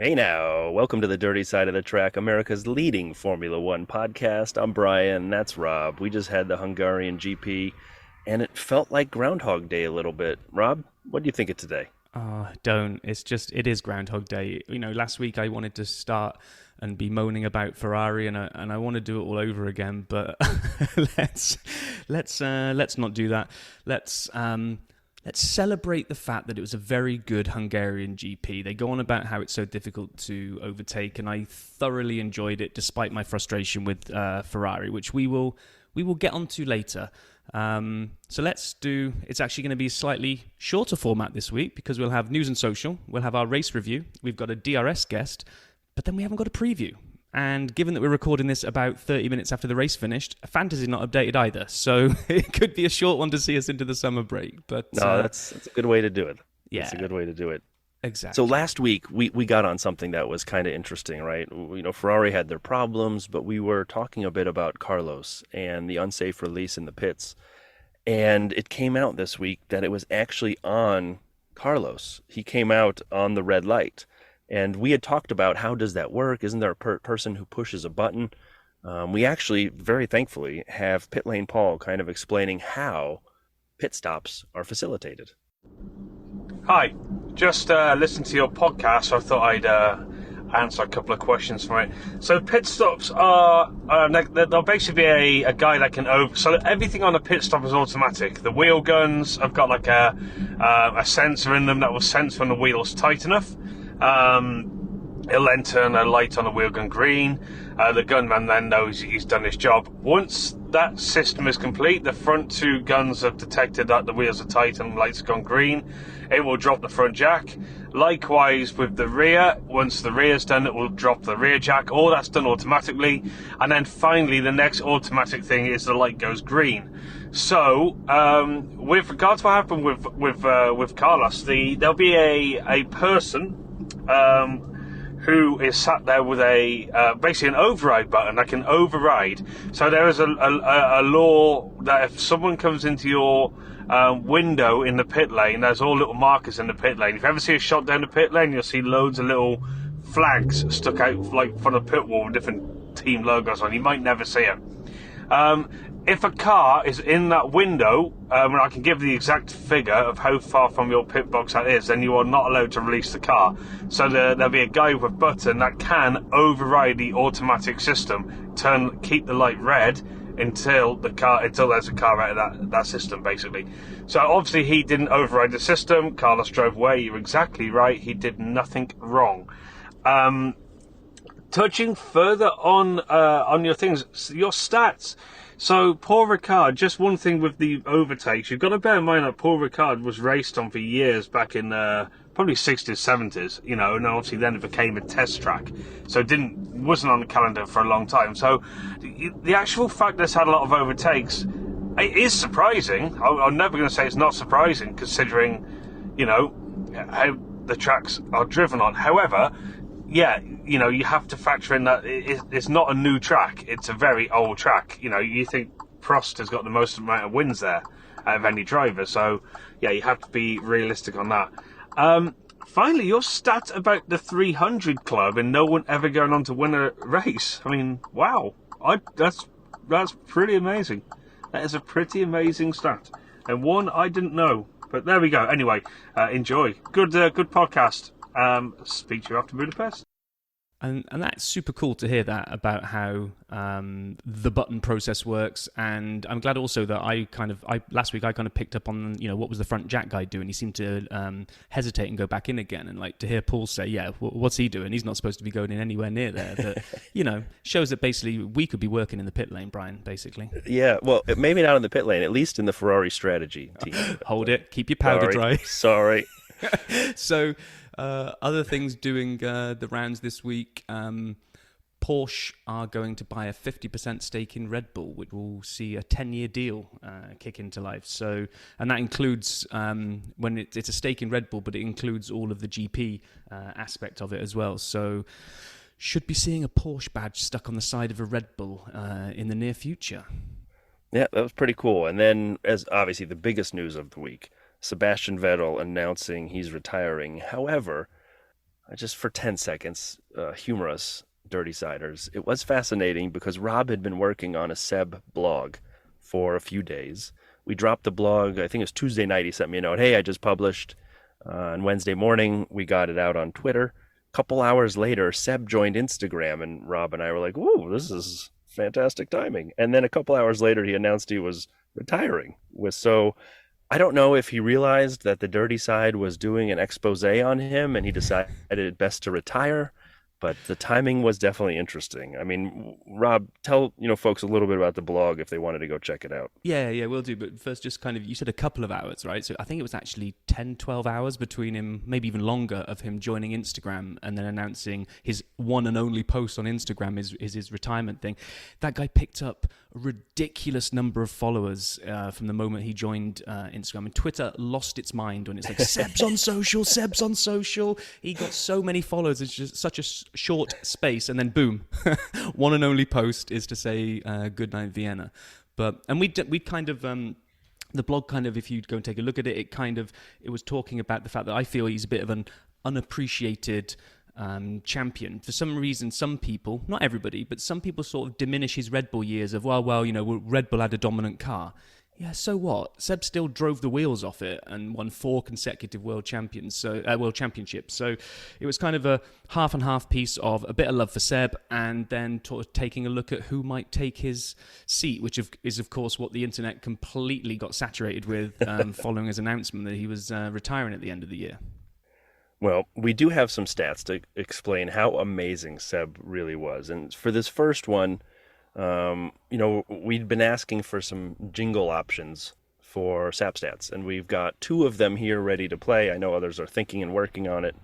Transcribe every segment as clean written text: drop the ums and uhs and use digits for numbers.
Hey now, welcome to the Dirty Side of the Track, America's leading Formula One podcast. I'm Brian, that's Rob. We just had the Hungarian GP, and it felt like Groundhog Day a little bit. Rob, what do you think of today? Don't. It is Groundhog Day. Last week I wanted to start and be moaning about Ferrari, and I want to do it all over again. But let's let's not do that. Let's celebrate the fact that it was a very good Hungarian GP. They go on about how it's so difficult to overtake, and I thoroughly enjoyed it, despite my frustration with Ferrari, which we will get onto later. So let's do, it's actually going to be a slightly shorter format this week because we'll have news and social, we'll have our race review, we've got a DRS guest, but then we haven't got a preview. And given that we're recording this about 30 minutes after the race finished, Fantasy's not updated either. So it could be a short one to see us into the summer break. But No, that's a good way to do it. yeah, That's a good way to do it. So exactly. last week we got on something that was kind of interesting, right? Ferrari had their problems, but we were talking a bit about Carlos and the unsafe release in the pits. And it came out this week that it was actually on Carlos. He came out on the red light. And we had talked about how does that work? Isn't there a person who pushes a button? We actually, very thankfully, have Pit Lane Paul kind of explaining how pit stops are facilitated. Hi, just listened to your podcast, so I thought I'd answer a couple of questions from it. So pit stops are they'll basically be a guy that can so everything on a pit stop is automatic. The wheel guns have got like a sensor in them that will sense when the wheel's tight enough. It'll then turn a light on the wheel gun green. The gunman then knows he's done his job. Once that system is complete, the front two guns have detected that the wheels are tight and the lights have gone green. It will drop the front jack. Likewise with the rear, once the rear's done, it will drop the rear jack. All that's done automatically. And then finally, the next automatic thing is the light goes green. So, with regards to what happened with Carlos, there'll be a person who is sat there with basically an override button that can override. So there is a law that if someone comes into your window in the pit lane, there's all little markers in the pit lane. If you ever see a shot down the pit lane, you'll see loads of little flags stuck out like from the pit wall with different team logos on. You might never see it. If a car is in that window, and I can give the exact figure of how far from your pit box that is, then you are not allowed to release the car. So there'll be a guy with a button that can override the automatic system, keep the light red until there's a car out of that system, basically. So obviously he didn't override the system. Carlos drove away. You're exactly right. He did nothing wrong. Touching further on your things, your stats. So Paul Ricard, just one thing with the overtakes, you've got to bear in mind that Paul Ricard was raced on for years back in probably 60s, 70s, and obviously then it became a test track, so wasn't on the calendar for a long time. So the actual fact that it's had a lot of overtakes, it is surprising. I'm never going to say it's not surprising, considering, how the tracks are driven on. However, yeah, you have to factor in that it's not a new track. It's a very old track. You think Prost has got the most amount of wins there out of any driver. So, yeah, you have to be realistic on that. Finally, your stat about the 300 club and no one ever going on to win a race. I mean, wow. That's pretty amazing. That is a pretty amazing stat. And one I didn't know. But there we go. Anyway, enjoy. Good podcast. Speak to you after Budapest. And that's super cool to hear that about how the button process works. And I'm glad also that last week I kind of picked up on what was the front jack guy doing. He seemed to hesitate and go back in again. And like to hear Paul say, yeah, what's he doing? He's not supposed to be going in anywhere near there. That shows that basically we could be working in the pit lane, Brian. Basically. Yeah, well, maybe not in the pit lane, at least in the Ferrari strategy team. Hold it, keep your powder dry. Sorry. So. Other things doing the rounds this week, Porsche are going to buy a 50% stake in Red Bull, which will see a 10-year deal kick into life. So, and that includes when it's a stake in Red Bull, but it includes all of the GP aspect of it as well. So, should be seeing a Porsche badge stuck on the side of a Red Bull in the near future. Yeah, that was pretty cool. And then, as obviously the biggest news of the week, Sebastian Vettel announcing he's retiring. However, just for 10 seconds, humor us, Dirty Siders. It was fascinating because Rob had been working on a Seb blog for a few days. We dropped the blog, I think it was Tuesday night. He sent me a note, hey, I just published. On Wednesday morning, we got it out on Twitter. A couple hours later, Seb joined Instagram, and Rob and I were like, "Whoa, this is fantastic timing." And then a couple hours later, he announced he was retiring. So I don't know if he realized that the Dirty Side was doing an expose on him, and he decided it best to retire. But the timing was definitely interesting. I mean, Rob, tell folks a little bit about the blog if they wanted to go check it out. Yeah, we'll do. But first, just kind of, you said a couple of hours, right? So I think it was actually 10, 12 hours between him, maybe even longer, of him joining Instagram and then announcing his one and only post on Instagram is his retirement thing. That guy picked up a ridiculous number of followers from the moment he joined Instagram. And Twitter lost its mind when it's like, Seb's on social, Seb's on social. He got so many followers. It's just such a short space. And then boom, one and only post is to say good night, Vienna. And we kind of the blog kind of, if you go and take a look at it, it was talking about the fact that I feel he's a bit of an unappreciated champion. For some reason, some people, not everybody, but some people sort of diminish his Red Bull years of, well, Red Bull had a dominant car. Yeah, so what? Seb still drove the wheels off it and won 4 consecutive world championships. So it was kind of a half and half piece of a bit of love for Seb and then taking a look at who might take his seat, which is, of course, what the internet completely got saturated with following his announcement that he was retiring at the end of the year. Well, we do have some stats to explain how amazing Seb really was. And for this first one, we'd been asking for some jingle options for SapStats, and we've got 2 of them here ready to play. I know others are thinking and working on it.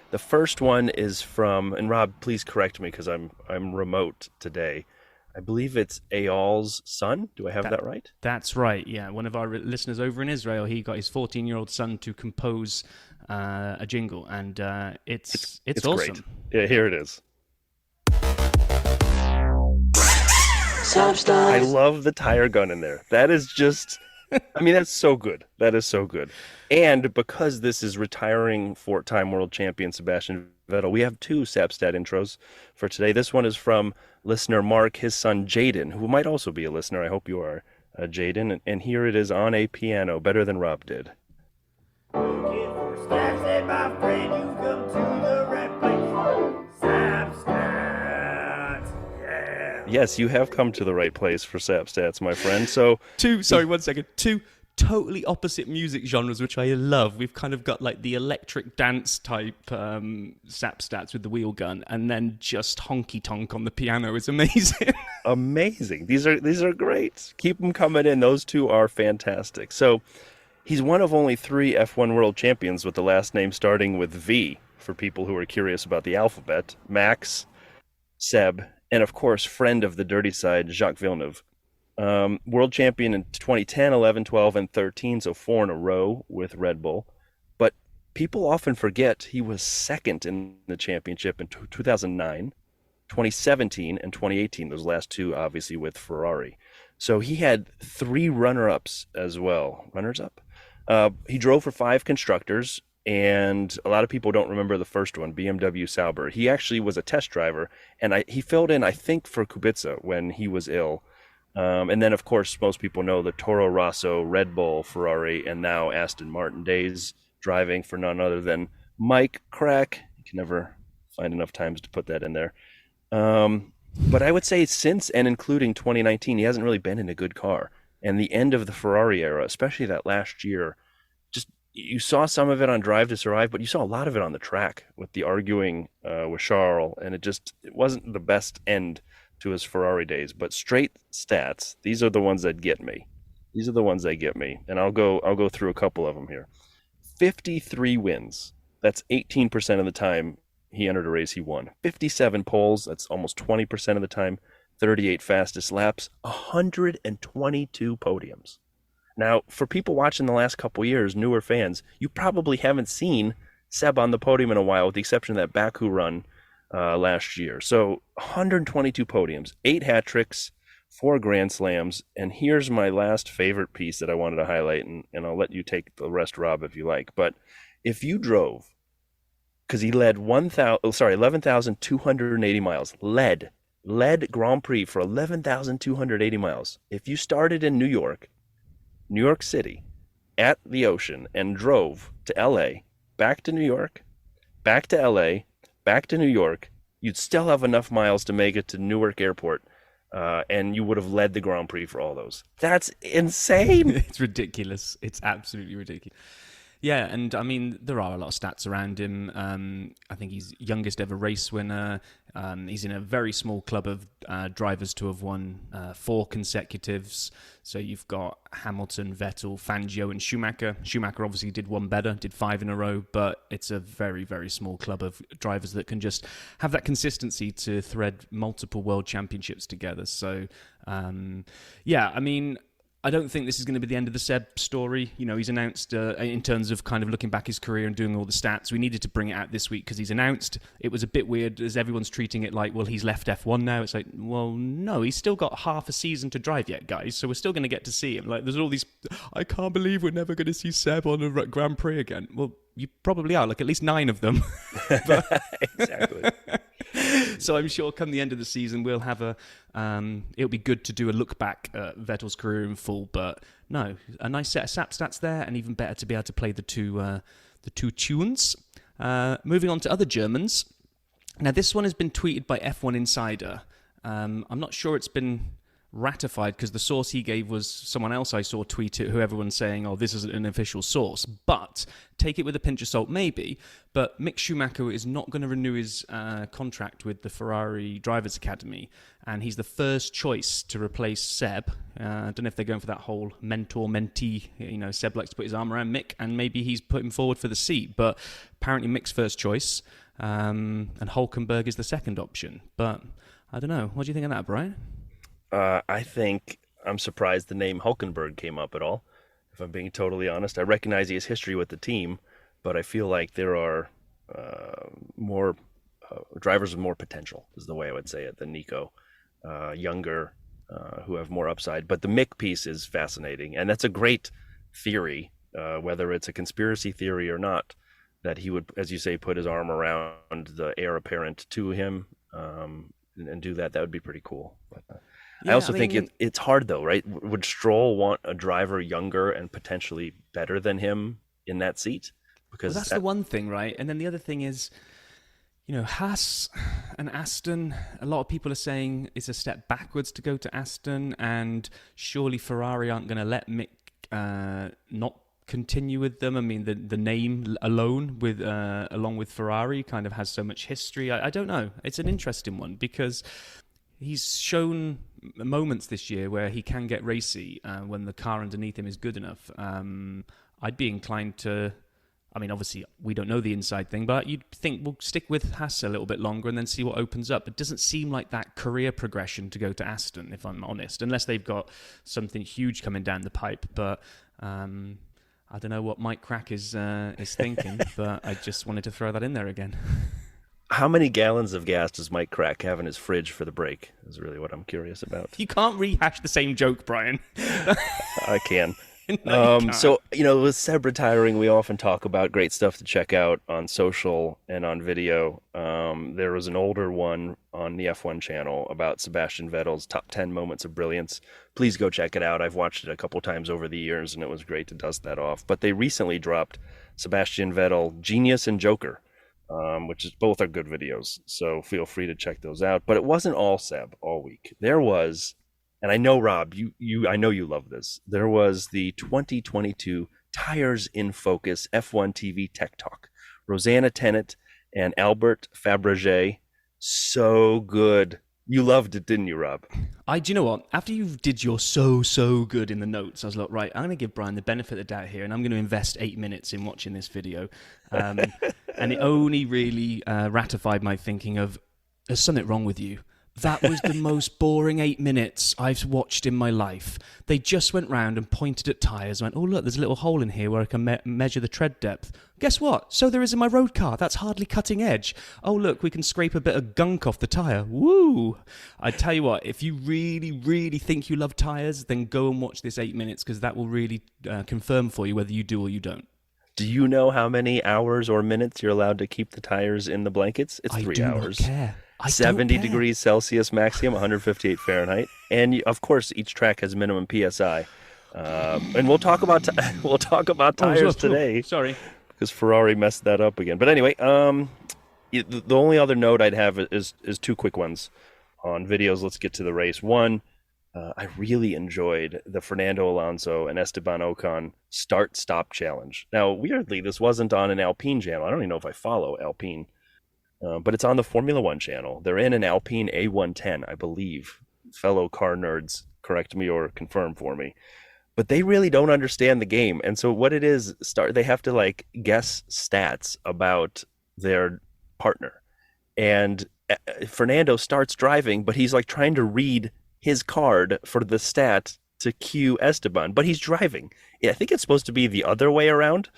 The first one is from, and Rob, please correct me because I'm remote today. I believe it's Eyal's son. Do I have that right? That's right, yeah. One of our listeners over in Israel, he got his 14-year-old son to compose a jingle, and it's awesome. Great. Yeah, here it is. I love the tire gun in there. That is just, that's so good. That is so good. And because this is retiring 4-time world champion Sebastian Vettel, we have 2 Sapstat intros for today. This one is from listener Mark, his son Jaden, who might also be a listener. I hope you are, Jaden. And here it is on a piano, better than Rob did. Looking for Sapstat, my friend, you come to the right place. Yes, you have come to the right place for Sapstats, my friend. So 2 totally opposite music genres, which I love. We've kind of got like the electric dance type Sapstats with the wheel gun, and then just honky tonk on the piano is amazing. Amazing. These are great. Keep them coming in. Those 2 are fantastic. So he's one of only 3 F1 world champions with the last name starting with V, for people who are curious about the alphabet. Max, Seb, and of course, friend of the Dirty Side, Jacques Villeneuve. World champion in 2010, 11, 12, and 13, so 4 in a row with Red Bull. But people often forget he was second in the championship in 2009, 2017, and 2018. Those last 2, obviously, with Ferrari. So he had 3 runner-ups as well. Runners-up? He drove for 5 constructors, and a lot of people don't remember the first one, BMW Sauber. He actually was a test driver, and he filled in, I think, for Kubica when he was ill. And then, of course, most people know the Toro Rosso, Red Bull, Ferrari, and now Aston Martin days, driving for none other than Mike Crack. You can never find enough times to put that in there. But I would say since and including 2019, he hasn't really been in a good car. And the end of the Ferrari era, especially that last year, you saw some of it on Drive to Survive, but you saw a lot of it on the track with the arguing with Charles, and it wasn't the best end to his Ferrari days. But straight stats, these are the ones that get me. And I'll go through a couple of them here. 53 wins. That's 18% of the time he entered a race he won. 57 poles. That's almost 20% of the time. 38 fastest laps. 122 podiums. Now, for people watching the last couple years, newer fans, you probably haven't seen Seb on the podium in a while, with the exception of that Baku run last year. So 122 podiums, 8 hat tricks, 4 Grand Slams. And here's my last favorite piece that I wanted to highlight, and I'll let you take the rest, Rob, if you like. But if you drove because he led 11,280 miles. Led Grand Prix for 11,280 miles. If you started in New York City, at the ocean, and drove to LA, back to New York, back to LA, back to New York, you'd still have enough miles to make it to Newark Airport, and you would have led the Grand Prix for all those. That's insane. It's ridiculous. It's absolutely ridiculous. Yeah, and I mean, there are a lot of stats around him. I think he's youngest ever race winner. He's in a very small club of drivers to have won 4 consecutives. So you've got Hamilton, Vettel, Fangio, and Schumacher. Schumacher obviously did one better, did 5 in a row, but it's a very, very small club of drivers that can just have that consistency to thread multiple world championships together. So, yeah, I mean, I don't think this is going to be the end of the Seb story. You know, he's announced in terms of kind of looking back his career and doing all the stats. We needed to bring it out this week because he's announced. It was a bit weird as everyone's treating it like, well, he's left F1 now. It's like, well, no, he's still got half a season to drive yet, guys. So we're still going to get to see him. Like, there's all these, I can't believe we're never going to see Seb on a Grand Prix again. Well, you probably are. Like, at least 9 of them. Exactly. So I'm sure come the end of the season we'll have it'll be good to do a look back at Vettel's career in full, but no, a nice set of SAP stats there, and even better to be able to play the two tunes. Moving on to other Germans. Now this one has been tweeted by F1 Insider. I'm not sure it's been ratified because the source he gave was someone else I saw tweet it, who everyone's saying, oh, this isn't an official source, but take it with a pinch of salt maybe. But Mick Schumacher is not going to renew his contract with the Ferrari Drivers Academy, and he's the first choice to replace Seb. I don't know if they're going for that whole mentor-mentee, you know, Seb likes to put his arm around Mick, and maybe he's put him forward for the seat, but apparently Mick's first choice, and Hulkenberg is the second option. But I don't know, what do you think of that, Brian? I think I'm surprised the name Hulkenberg came up at all, if I'm being totally honest. I recognize he has history with the team, but I feel like there are more drivers with more potential, is the way I would say it, than Nico. Younger, who have more upside. But the Mick piece is fascinating, and that's a great theory, whether it's a conspiracy theory or not, that he would, as you say, put his arm around the heir apparent to him and do that. That would be pretty cool. But, I also think it's hard, though, right? Would Stroll want a driver younger and potentially better than him in that seat? Because that's the one thing, right? And then the other thing is, you know, Haas and Aston, a lot of people are saying it's a step backwards to go to Aston, and surely Ferrari aren't going to let Mick not continue with them. I mean, the name alone, with along with Ferrari, kind of has so much history. I don't know. It's an interesting one because he's shown moments this year where he can get racy when the car underneath him is good enough. I'd be inclined to, I mean, obviously we don't know the inside thing, but you'd think we'll stick with Haas a little bit longer and then see what opens up. It doesn't seem like that career progression to go to Aston, if I'm honest, unless they've got something huge coming down the pipe. But I don't know what Mike Crack is thinking, but I just wanted to throw that in there again. How many gallons of gas does Mike Crack have in his fridge for the break is really what I'm curious about. You can't rehash the same joke, Brian. I can. No, you can't. So, you know, with Seb retiring, we often talk about great stuff to check out on social and on video. There was an older one on the F1 channel about Sebastian Vettel's top 10 moments of brilliance. Please go check it out. I've watched it a couple times over the years, and it was great to dust that off. But they recently dropped Sebastian Vettel, Genius and Joker, which is both are good videos. So feel free to check those out. But it wasn't all Seb all week. There was, and I know, Rob, I know you love this. There was the 2022 Tires in Focus F1 TV Tech Talk. Rosanna Tennant and Albert Fabergé. So good. You loved it, didn't you, Rob? Do you know what? After you did your so good in the notes, I was like, right, I'm going to give Brian the benefit of the doubt here, and I'm going to invest 8 minutes in watching this video. And it only really ratified my thinking of, there's something wrong with you. That was the most boring 8 minutes I've watched in my life. They just went round and pointed at tyres and went, oh, look, there's a little hole in here where I can measure the tread depth. Guess what? So there is in my road car. That's hardly cutting edge. Oh, look, we can scrape a bit of gunk off the tyre. Woo! I tell you what, if you really, really think you love tyres, then go and watch this 8 minutes, because that will really confirm for you whether you do or you don't. Do you know how many hours or minutes you're allowed to keep the tires in the blankets? It's I 3 do not hours. care. I don't 70 care. degrees Celsius maximum, 158 Fahrenheit. And of course, each track has minimum PSI. And we'll talk about we'll talk about tires today Sorry. because Ferrari messed that up again. But anyway, the only other note I'd have is two quick ones on videos. Let's get to the race. One, I really enjoyed the Fernando Alonso and Esteban Ocon start-stop challenge. Now, weirdly, this wasn't on an Alpine channel. I don't even know if I follow Alpine, but it's on the Formula One channel. They're in an Alpine A110, I believe. Fellow car nerds, correct me or confirm for me. But they really don't understand the game, and so what it is, they have to like guess stats about their partner, and Fernando starts driving, but he's like trying to read his card for the stat to cue Esteban, but he's driving. Yeah, I think it's supposed to be the other way around.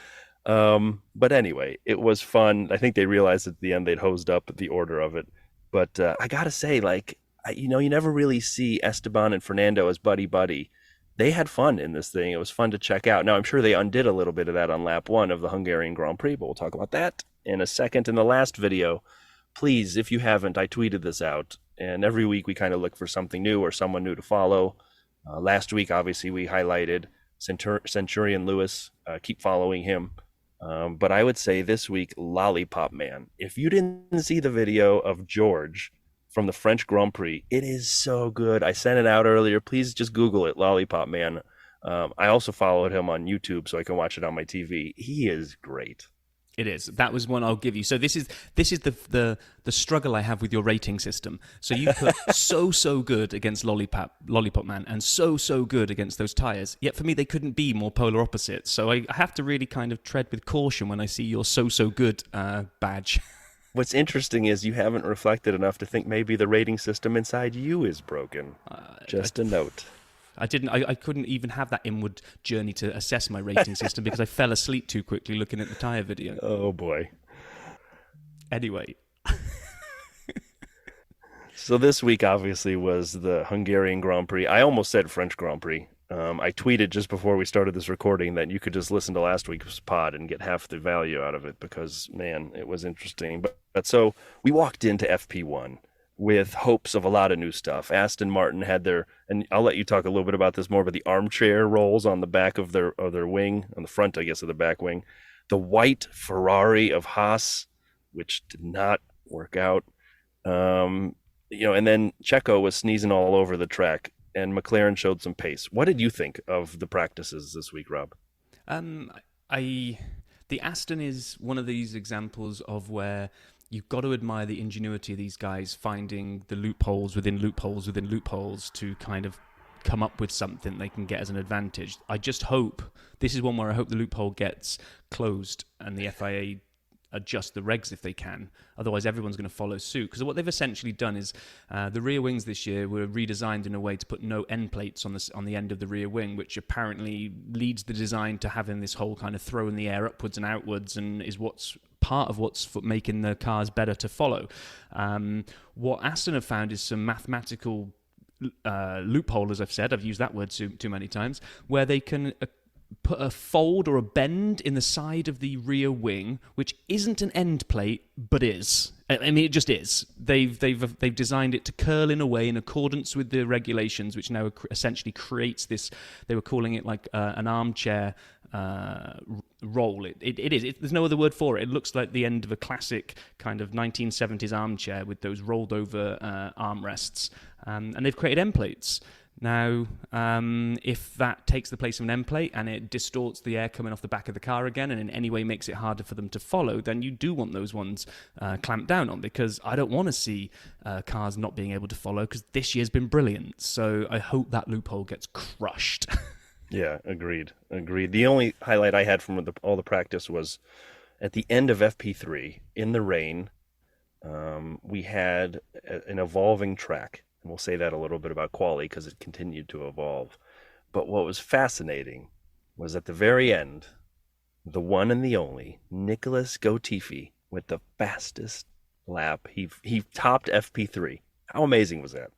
But anyway, it was fun. I think they realized at the end they'd hosed up the order of it. But I gotta say, like, you never really see Esteban and Fernando as buddy buddy. They had fun in this thing. It was fun to check out. Now, I'm sure they undid a little bit of that on lap one of the Hungarian Grand Prix, but we'll talk about that in a second. In the last video, please, if you haven't, I tweeted this out. And every week we kind of look for something new or someone new to follow. Last week, obviously, we highlighted Centurion Lewis. Keep following him. But I would say this week, Lollipop Man. If you didn't see the video of George from the French Grand Prix, it is so good. I sent it out earlier. Please just Google it, Lollipop Man. I also followed him on YouTube so I can watch it on my TV. He is great. It is. That was one I'll give you. So this is the struggle I have with your rating system. So you put so good against Lollipop Man and so good against those tires. Yet for me they couldn't be more polar opposites. So I have to really kind of tread with caution when I see your so good badge. What's interesting is you haven't reflected enough to think maybe the rating system inside you is broken. Just a note. I couldn't even have that inward journey to assess my rating system because I fell asleep too quickly looking at the tyre video. Oh, boy. Anyway. So this week, obviously, was the Hungarian Grand Prix. I almost said French Grand Prix. I tweeted just before we started this recording that you could just listen to last week's pod and get half the value out of it because, man, it was interesting. But so we walked into FP1 with hopes of a lot of new stuff. Aston Martin had their, and I'll let you talk a little bit about this more, but the armchair rolls on the back of their wing, on the front, I guess, of the back wing. The white Ferrari of Haas, which did not work out. And then Checo was sneezing all over the track, and McLaren showed some pace. What did you think of the practices this week, Rob? The Aston is one of these examples of where you've got to admire the ingenuity of these guys finding the loopholes within loopholes within loopholes to kind of come up with something they can get as an advantage. I just hope, this is one where I hope the loophole gets closed and the FIA adjust the regs if they can. Otherwise, everyone's going to follow suit. Because what they've essentially done is the rear wings this year were redesigned in a way to put no end plates on the end of the rear wing, which apparently leads the design to having this whole kind of throw in the air upwards and outwards, and is what's part of what's making the cars better to follow. What Aston have found is some mathematical loophole, as I've said, I've used that word too many times, where they can put a fold or a bend in the side of the rear wing, which isn't an end plate, but is. I mean, it just is. They've designed it to curl in a way in accordance with the regulations, which now essentially creates this. They were calling it like an armchair roll. It is. There's no other word for it. It looks like the end of a classic kind of 1970s armchair with those rolled over armrests, and they've created end plates. Now, if that takes the place of an end plate and it distorts the air coming off the back of the car again and in any way makes it harder for them to follow, then you do want those ones clamped down on, because I don't want to see cars not being able to follow, because this year's been brilliant. So I hope that loophole gets crushed. Yeah, agreed. The only highlight I had from all the practice was at the end of FP3, in the rain, we had an evolving track. And we'll say that a little bit about quali because it continued to evolve. But what was fascinating was at the very end, the one and the only Nicholas Latifi with the fastest lap. He topped FP3. How amazing was that?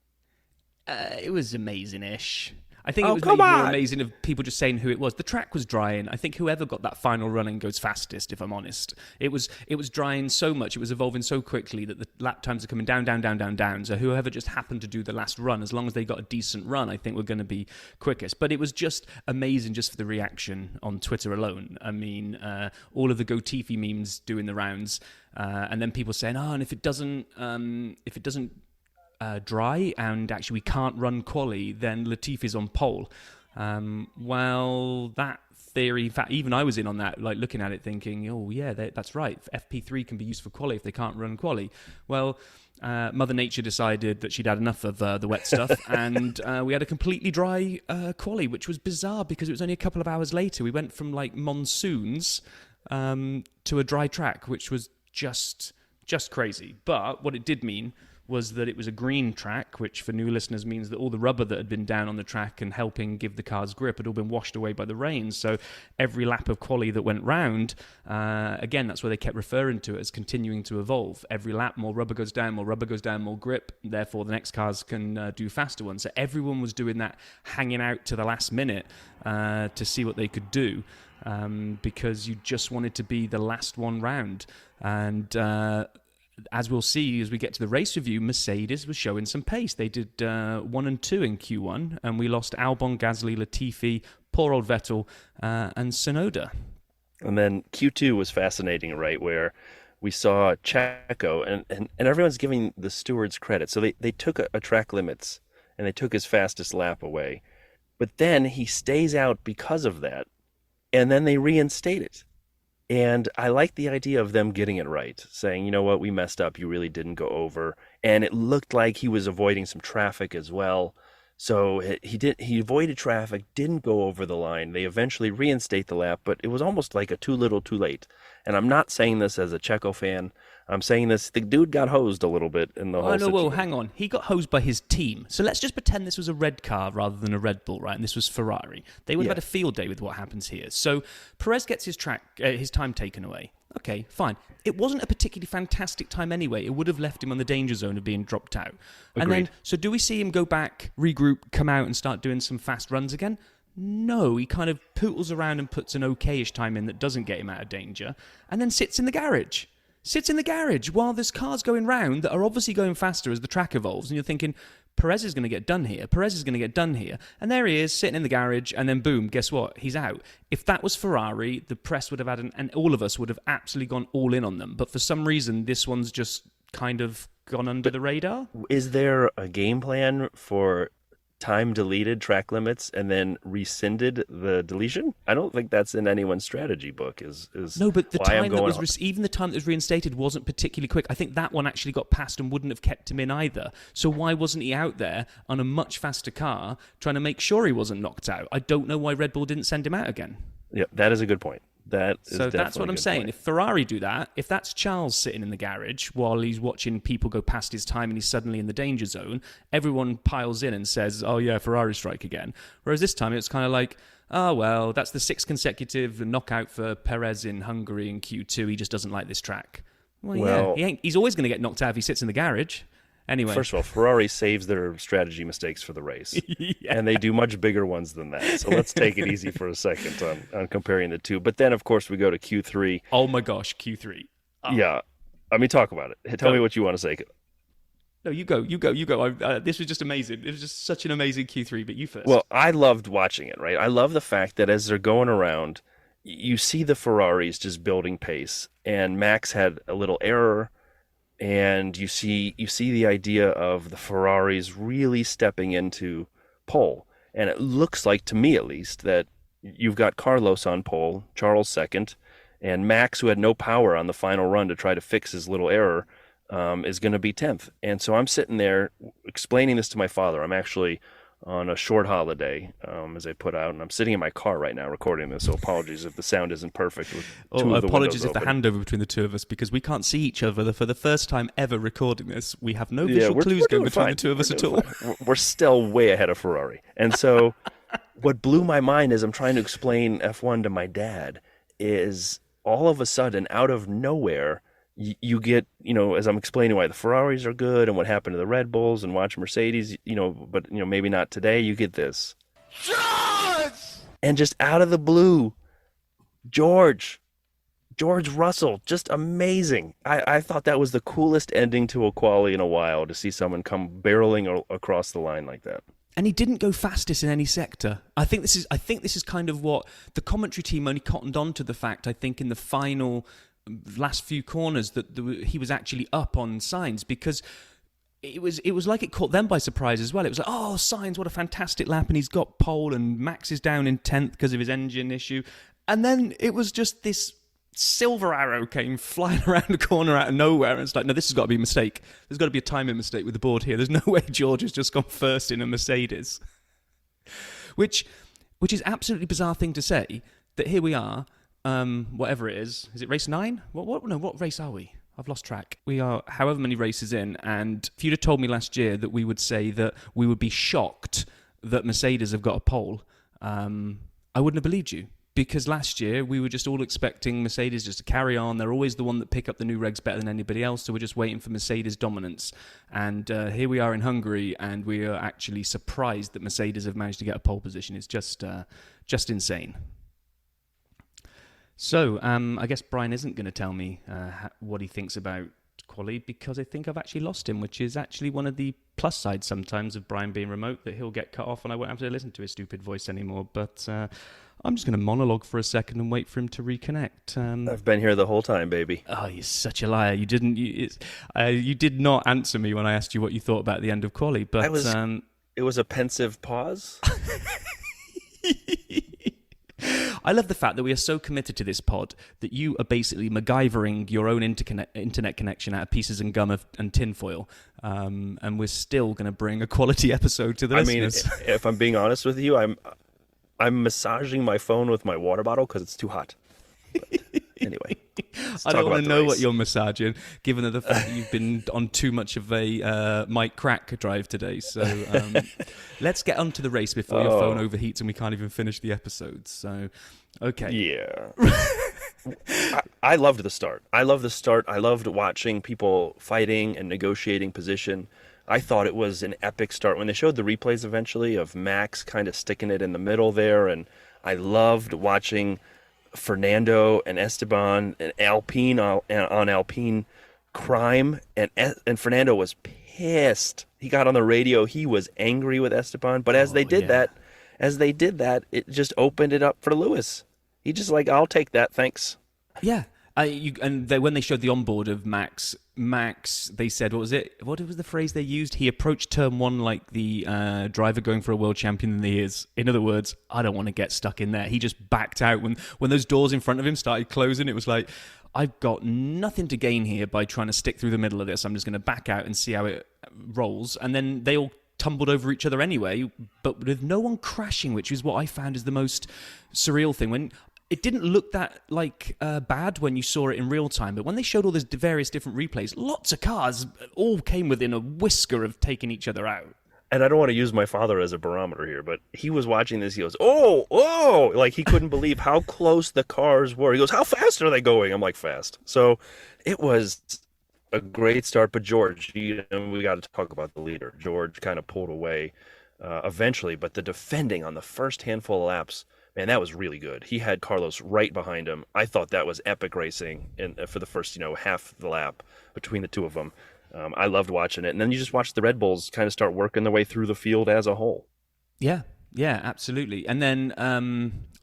It was amazing-ish. I think it Oh, was come made more on! amazing of people just saying who it was. The track was drying. I think whoever got that final running goes fastest, if I'm honest. It was drying so much, it was evolving so quickly that the lap times are coming down, down, down, down, down. So whoever just happened to do the last run, as long as they got a decent run, I think we're going to be quickest. But it was just amazing just for the reaction on Twitter alone. I mean, all of the Go Tiffy memes doing the rounds, and then people saying, "Oh, and if it doesn't dry and actually we can't run quali, then Latifi's on pole." Well, that theory, in fact, even I was in on that, like looking at it thinking, oh yeah, that's right. FP3 can be used for quali if they can't run quali. Well, Mother Nature decided that she'd had enough of the wet stuff, and we had a completely dry quali, which was bizarre because it was only a couple of hours later. We went from like monsoons to a dry track, which was just crazy. But what it did mean was that it was a green track, which for new listeners means that all the rubber that had been down on the track and helping give the cars grip had all been washed away by the rain. So every lap of quali that went round, again, that's where they kept referring to it as continuing to evolve. Every lap, more rubber goes down, more grip. Therefore, the next cars can do faster ones. So everyone was doing that, hanging out to the last minute to see what they could do. Because you just wanted to be the last one round. And as we'll see as we get to the race review, Mercedes was showing some pace. They did 1 and 2 in Q1, and we lost Albon, Gasly, Latifi, poor old Vettel, and Tsunoda. And then Q2 was fascinating, right, where we saw Checo, and everyone's giving the stewards credit. So they took a track limits, and they took his fastest lap away. But then he stays out because of that, and then they reinstate it. And I like the idea of them getting it right, saying, you know what, we messed up, you really didn't go over. And it looked like he was avoiding some traffic as well. So he avoided traffic, didn't go over the line. They eventually reinstate the lap, but it was almost like a too little too late. And I'm not saying this as a Checo fan. I'm saying this, the dude got hosed a little bit in the whole situation. Well, hang on. He got hosed by his team. So let's just pretend this was a red car rather than a Red Bull, right? And this was Ferrari. They would have had a field day with what happens here. So Perez gets his time taken away. Okay, fine. It wasn't a particularly fantastic time anyway. It would have left him on the danger zone of being dropped out. Agreed. And then, so do we see him go back, regroup, come out and start doing some fast runs again? No, he kind of pootles around and puts an okay-ish time in that doesn't get him out of danger, and then sits in the garage. Sits in the garage while there's cars going round that are obviously going faster as the track evolves, and you're thinking, Perez is going to get done here. Perez is going to get done here. And there he is, sitting in the garage, and then boom, guess what? He's out. If that was Ferrari, the press would have had, and all of us would have absolutely gone all in on them. But for some reason, this one's just kind of gone under the radar. Is there a game plan for time deleted track limits and then rescinded the deletion? I don't think that's in anyone's strategy book. No, but the time that was even the time that was reinstated wasn't particularly quick. I think that one actually got passed and wouldn't have kept him in either. So why wasn't he out there on a much faster car trying to make sure he wasn't knocked out? I don't know why Red Bull didn't send him out again. Yeah, that is a good point. So that's what I'm saying. Point. If Ferrari do that, if that's Charles sitting in the garage while he's watching people go past his time and he's suddenly in the danger zone, everyone piles in and says, oh yeah, Ferrari strike again. Whereas this time it's kind of like, oh well, that's the 6th consecutive knockout for Perez in Hungary in Q2. He just doesn't like this track. Well, yeah, he's always going to get knocked out if he sits in the garage. Anyway. First of all, Ferrari saves their strategy mistakes for the race, and they do much bigger ones than that. So let's take it easy for a second on comparing the two. But then, of course, we go to Q3. Oh my gosh, Q3. Oh. Yeah. I mean, talk about it. Tell me what you want to say. No, you go. This was just amazing. It was just such an amazing Q3, but you first. Well, I loved watching it, right? I love the fact that as they're going around, you see the Ferraris just building pace, and Max had a little error. And you see the idea of the Ferraris really stepping into pole. And it looks like, to me at least, that you've got Carlos on pole, Charles second, and Max, who had no power on the final run to try to fix his little error, is going to be 10th. And so I'm sitting there explaining this to my father. I'm actually on a short holiday, as I put out, and I'm sitting in my car right now recording this, so apologies if the sound isn't perfect with two of the apologies if windows the handover between the two of us, because we can't see each other for the first time ever recording this. We have no visual clues going between the two of us at all. We're still way ahead of Ferrari. And so what blew my mind as I'm trying to explain F1 to my dad is all of a sudden, out of nowhere, you get, as I'm explaining why the Ferraris are good and what happened to the Red Bulls and watch Mercedes, but maybe not today, you get this. George! And just out of the blue, George Russell, just amazing. I thought that was the coolest ending to a quali in a while, to see someone come barreling across the line like that. And he didn't go fastest in any sector. I think this is kind of what the commentary team only cottoned on to, the fact, I think, in the final last few corners that he was actually up on Sainz, because it was like it caught them by surprise as well. It was like, oh, Sainz, what a fantastic lap, and he's got pole, and Max is down in 10th because of his engine issue. And then it was just this silver arrow came flying around the corner out of nowhere, and it's like, no, this has got to be a mistake. There's got to be a timing mistake with the board here. There's no way George has just gone first in a Mercedes. Which is absolutely bizarre thing to say, that here we are, whatever it is it race 9? What race are we? I've lost track. We are however many races in, and if you'd have told me last year that we would say that we would be shocked that Mercedes have got a pole, I wouldn't have believed you. Because last year we were just all expecting Mercedes just to carry on. They're always the one that pick up the new regs better than anybody else, so we're just waiting for Mercedes dominance. And here we are in Hungary, and we are actually surprised that Mercedes have managed to get a pole position. It's just insane. So I guess Brian isn't going to tell me what he thinks about quali, because I think I've actually lost him, which is actually one of the plus sides sometimes of Brian being remote, that he'll get cut off and I won't have to listen to his stupid voice anymore. But I'm just going to monologue for a second and wait for him to reconnect. I've been here the whole time, baby. Oh, you're such a liar. You didn't. You did not answer me when I asked you what you thought about the end of quali. But it was a pensive pause. I love the fact that we are so committed to this pod that you are basically MacGyvering your own internet connection out of pieces and gum and tinfoil, and we're still going to bring a quality episode to the listeners. I mean, if I'm being honest with you, I'm massaging my phone with my water bottle because it's too hot. But anyway, I don't want to know what you're massaging, given the fact that you've been on too much of a Mike Crack drive today. So let's get on to the race before your phone overheats and we can't even finish the episode. So, okay. Yeah. I loved the start. I loved watching people fighting and negotiating position. I thought it was an epic start when they showed the replays eventually of Max kind of sticking it in the middle there, and I loved watching Fernando and Esteban and Alpine on Alpine crime, and Fernando was pissed. He got on the radio. He was angry with Esteban, but as they did that, it just opened it up for Lewis. He just like, I'll take that, thanks. Yeah. When they showed the onboard of Max, they said, what was it? What was the phrase they used? He approached turn one like the driver going for a world champion than he is. In other words, I don't want to get stuck in there. He just backed out when those doors in front of him started closing. It was like, I've got nothing to gain here by trying to stick through the middle of this. I'm just going to back out and see how it rolls. And then they all tumbled over each other anyway, but with no one crashing, which is what I found is the most surreal thing. When it didn't look that bad when you saw it in real time, but when they showed all these various different replays, lots of cars all came within a whisker of taking each other out. And I don't want to use my father as a barometer here, but he was watching this. He goes, oh, like he couldn't believe how close the cars were. He goes, how fast are they going? I'm like, fast. So it was a great start. But George, we got to talk about the leader. George kind of pulled away eventually, but the defending on the first handful of laps, man, that was really good. He had Carlos right behind him. I thought that was epic racing for the first, half the lap between the two of them. I loved watching it. And then you just watch the Red Bulls kind of start working their way through the field as a whole. Yeah, absolutely. And then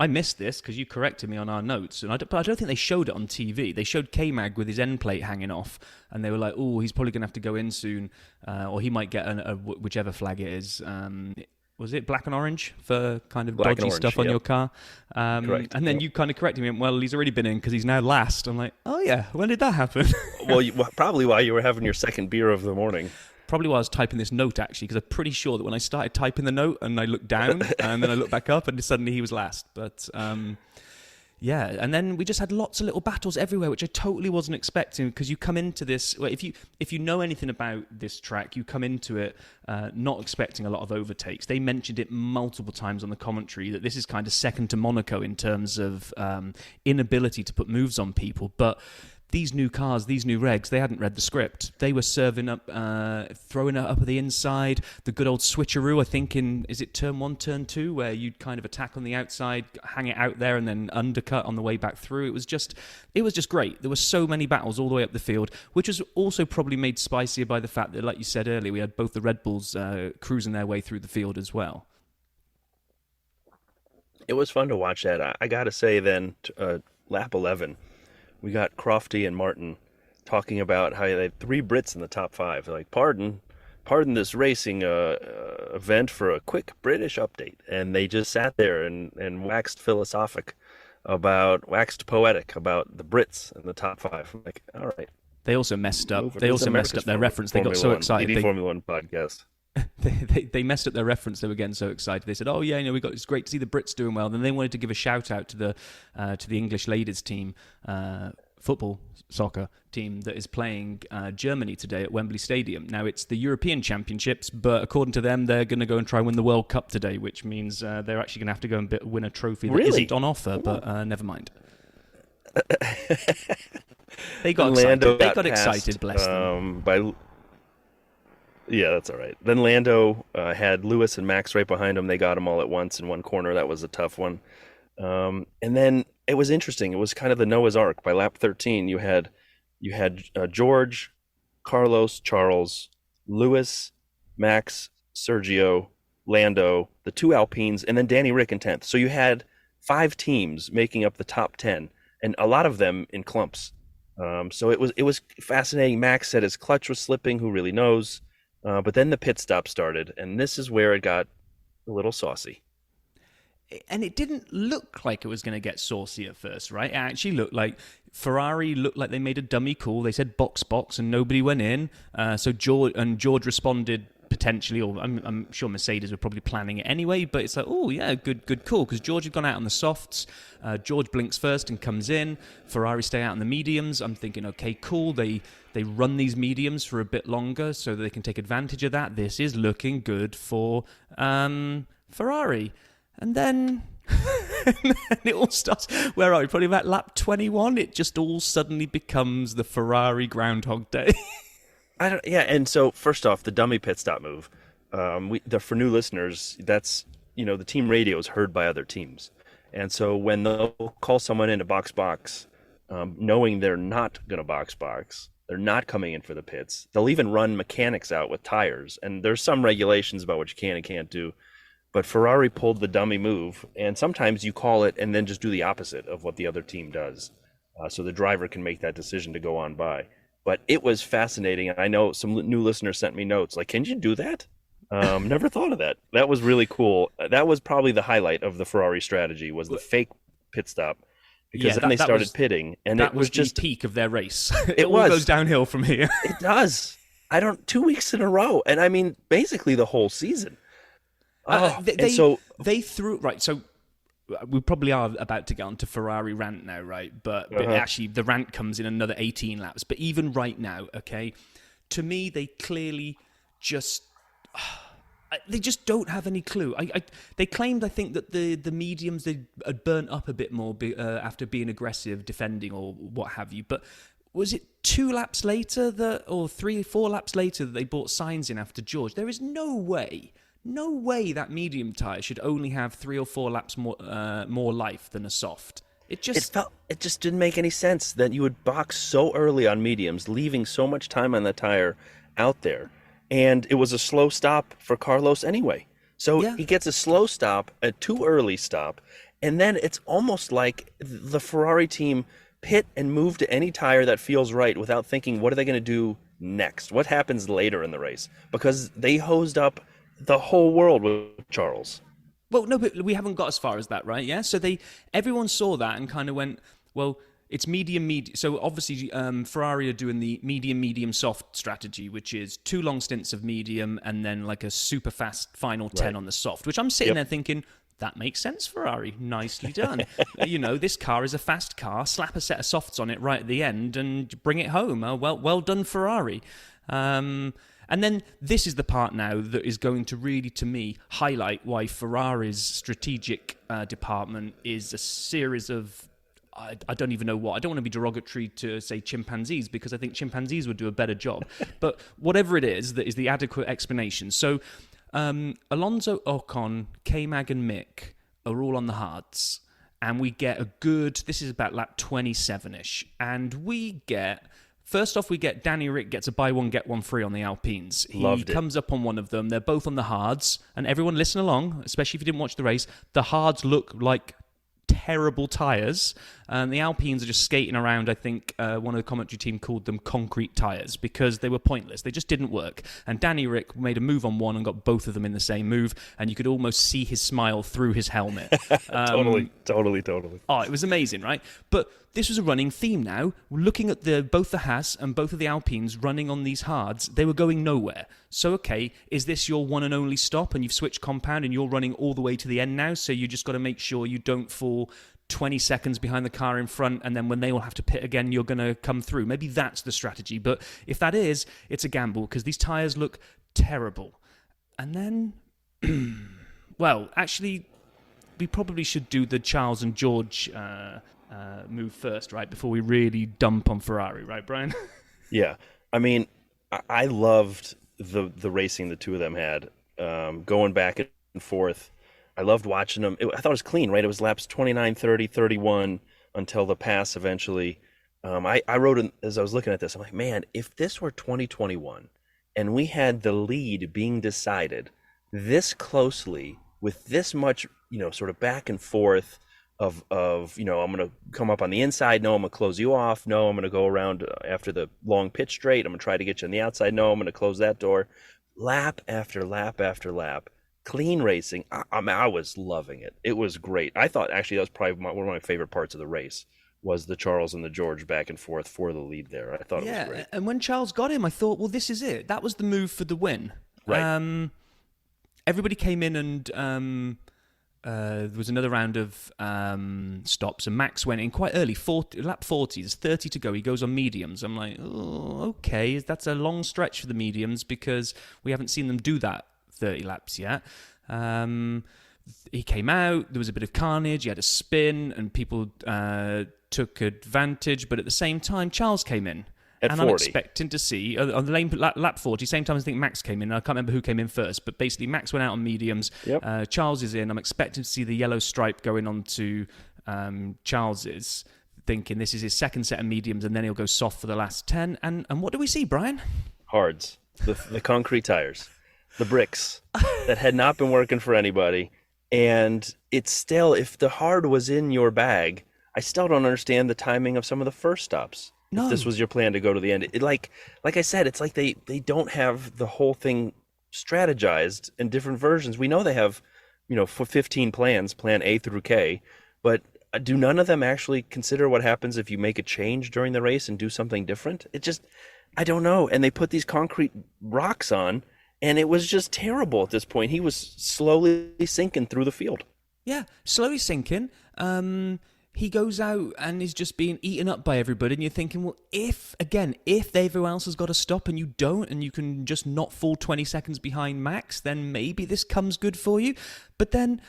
I missed this because you corrected me on our notes, but I don't think they showed it on TV. They showed K-Mag with his end plate hanging off, and they were like, oh, he's probably going to have to go in soon, or he might get whichever flag it is. Was it black and orange for kind of black dodgy stuff on your car? Correct. And then you kind of corrected me, well, he's already been in because he's now last. I'm like, oh yeah, when did that happen? Well, probably while you were having your second beer of the morning. Probably while I was typing this note, actually, because I'm pretty sure that when I started typing the note and I looked down and then I looked back up and suddenly he was last. But yeah, and then we just had lots of little battles everywhere, which I totally wasn't expecting, because you come into this, well, if you know anything about this track, you come into it not expecting a lot of overtakes. They mentioned it multiple times on the commentary that this is kind of second to Monaco in terms of inability to put moves on people, but these new cars, these new regs, they hadn't read the script. They were serving up, throwing it up at the inside, the good old switcheroo, I think is it turn 1, turn 2, where you'd kind of attack on the outside, hang it out there, and then undercut on the way back through. It was just great. There were so many battles all the way up the field, which was also probably made spicier by the fact that, like you said earlier, we had both the Red Bulls cruising their way through the field as well. It was fun to watch that. I got to say then, lap 11, we got Crofty and Martin talking about how they had 3 Brits in the top 5. They're like, pardon this racing event for a quick British update. And they just sat there and waxed poetic about the Brits in the top 5. I'm like, all right. They also messed up. They also messed up their reference. They got so excited. Formula One podcast. They messed up their reference. They were getting so excited. They said, "Oh yeah, it's great to see the Brits doing well." Then they wanted to give a shout out to the English ladies team, soccer team that is playing Germany today at Wembley Stadium. Now it's the European Championships, but according to them, they're going to go and try and win the World Cup today, which means they're actually going to have to go and win a trophy that isn't on offer. But never mind. They got excited. They got excited. Bless them. Yeah, that's all right. Then Lando had Lewis and Max right behind him. They got them all at once in one corner. That was a tough one. And then it was interesting. It was kind of the Noah's Ark. By lap 13, you had George, Carlos, Charles, Lewis, Max, Sergio, Lando, the 2 Alpines, and then Danny Rick in 10th. So you had 5 teams making up the top 10, and a lot of them in clumps. So it was fascinating. Max said his clutch was slipping. Who really knows? But then the pit stop started, and this is where it got a little saucy. And it didn't look like it was going to get saucy at first, right? It actually looked like Ferrari looked like they made a dummy call. They said box, and nobody went in. So George responded potentially, or I'm sure Mercedes were probably planning it anyway, but it's like, oh yeah, good call, because George had gone out on the softs. George blinks first and comes in. Ferrari stay out on the mediums. I'm thinking, okay, cool. They run these mediums for a bit longer so that they can take advantage of that. This is looking good for Ferrari. And then it all starts, where are we? Probably about lap 21. It just all suddenly becomes the Ferrari Groundhog Day. And so first off, the dummy pit stop move. For new listeners, that's, the team radio is heard by other teams. And so when they'll call someone into box, knowing they're not going to box, they're not coming in for the pits. They'll even run mechanics out with tires. And there's some regulations about what you can and can't do. But Ferrari pulled the dummy move, and sometimes you call it and then just do the opposite of what the other team does. So the driver can make that decision to go on by. But it was fascinating, and I know some new listeners sent me notes like, can you do that? Never thought of that. That was really cool. That was probably the highlight of the Ferrari strategy, was the fake pit stop, because then they started pitting, and it was just the peak of their race. It all goes downhill from here. It does. 2 weeks in a row, and I mean basically the whole season. They threw right. So we probably are about to get onto Ferrari rant now, right? But actually, the rant comes in another 18 laps. But even right now, okay, to me, they clearly just don't have any clue. They claimed, I think, that the mediums they had burnt up a bit more after being aggressive, defending or what have you. But was it 2 laps later or 3 or 4 laps later that they brought signs in after George? There is no way that medium tyre should only have 3 or 4 laps more life than a soft. It just didn't make any sense that you would box so early on mediums, leaving so much time on the tire out there. And it was a slow stop for Carlos anyway. So he gets a slow stop, a too early stop, and then it's almost like the Ferrari team pit and move to any tire that feels right without thinking, what are they going to do next? What happens later in the race? Because they hosed up the whole world with Charles. Well, no, but we haven't got as far as that, right? Yeah, so everyone saw that and kind of went, well, it's medium. So obviously, Ferrari are doing the medium, soft strategy, which is 2 long stints of medium and then like a super fast final 10 on the soft. Which I'm sitting there thinking, that makes sense, Ferrari. Nicely done. This car is a fast car. Slap a set of softs on it right at the end and bring it home. Well done, Ferrari. And then this is the part now that is going to really, to me, highlight why Ferrari's strategic department is a series of I don't even know what. I don't want to be derogatory to say chimpanzees, because I think chimpanzees would do a better job. But whatever it is, that is the adequate explanation. So Alonso, Ocon, K-Mag and Mick are all on the hards. And we get a good, this is about lap 27-ish. And we get, first off, we get Danny Rick gets a buy one, get one free on the Alpines. He comes up on one of them. They're both on the hards. And everyone listen along, especially if you didn't watch the race. The hards look like terrible tyres. The Alpines are just skating around. I think one of the commentary team called them concrete tyres because they were pointless. They just didn't work. And Danny Rick made a move on one and got both of them in the same move, and you could almost see his smile through his helmet. Totally. Oh, it was amazing, right? But this was a running theme now. Looking at both the Haas and both of the Alpines running on these hards, they were going nowhere. So, okay, is this your one and only stop and you've switched compound and you're running all the way to the end now, so you just got to make sure you don't fall 20 seconds behind the car in front, and then when they all have to pit again, you're going to come through. Maybe that's the strategy. But if that is, it's a gamble because these tyres look terrible. And then, well, actually, we probably should do the Charles and George move first, right? Before we really dump on Ferrari, right, Brian? Yeah. I mean, I loved the racing the two of them had, going back and forth. I loved watching them. I thought it was clean, right? It was laps 29, 30, 31 until the pass eventually. I wrote as I was looking at this, I'm like, man, if this were 2021 and we had the lead being decided this closely with this much, sort of back and forth of I'm going to come up on the inside. No, I'm going to close you off. No, I'm going to go around after the long pit straight. I'm going to try to get you on the outside. No, I'm going to close that door. Lap after lap after lap. Clean racing. I was loving it. It was great. I thought actually that was probably one of my favorite parts of the race was the Charles and the George back and forth for the lead there. I thought it was great. And when Charles got him, I thought, well, this is it. That was the move for the win. Right. Everybody came in and there was another round of stops, and Max went in quite early, lap 40. There's 30 to go. He goes on mediums. I'm like, oh, okay. That's a long stretch for the mediums because we haven't seen them do that 30 laps yet. He came out, there was a bit of carnage, he had a spin, and people took advantage, but at the same time, Charles came in. At and 40. I'm expecting to see, on the lap 40, same time I think Max came in, I can't remember who came in first, but basically Max went out on mediums, Yep. Charles is in, I'm expecting to see the yellow stripe going on to Charles's, thinking this is his second set of mediums, and then he'll go soft for the last 10, and what do we see, Brian? Hards. The concrete tires. The bricks that had not been working for anybody. And it's still, if the hard was in your bag, I still don't understand the timing of some of the first stops. No. If this was your plan to go to the end. Like I said, it's like they don't have the whole thing strategized in different versions. We know they have, for 15 plans, plan A through K, but do none of them actually consider what happens if you make a change during the race and do something different? It just, I don't know. And they put these concrete rocks on, and it was just terrible at this point. He was slowly sinking through the field. Yeah, slowly sinking. He goes out and is just being eaten up by everybody, and you're thinking, well, if everyone else has got to stop and you don't, and you can just not fall 20 seconds behind Max, then maybe this comes good for you. But then,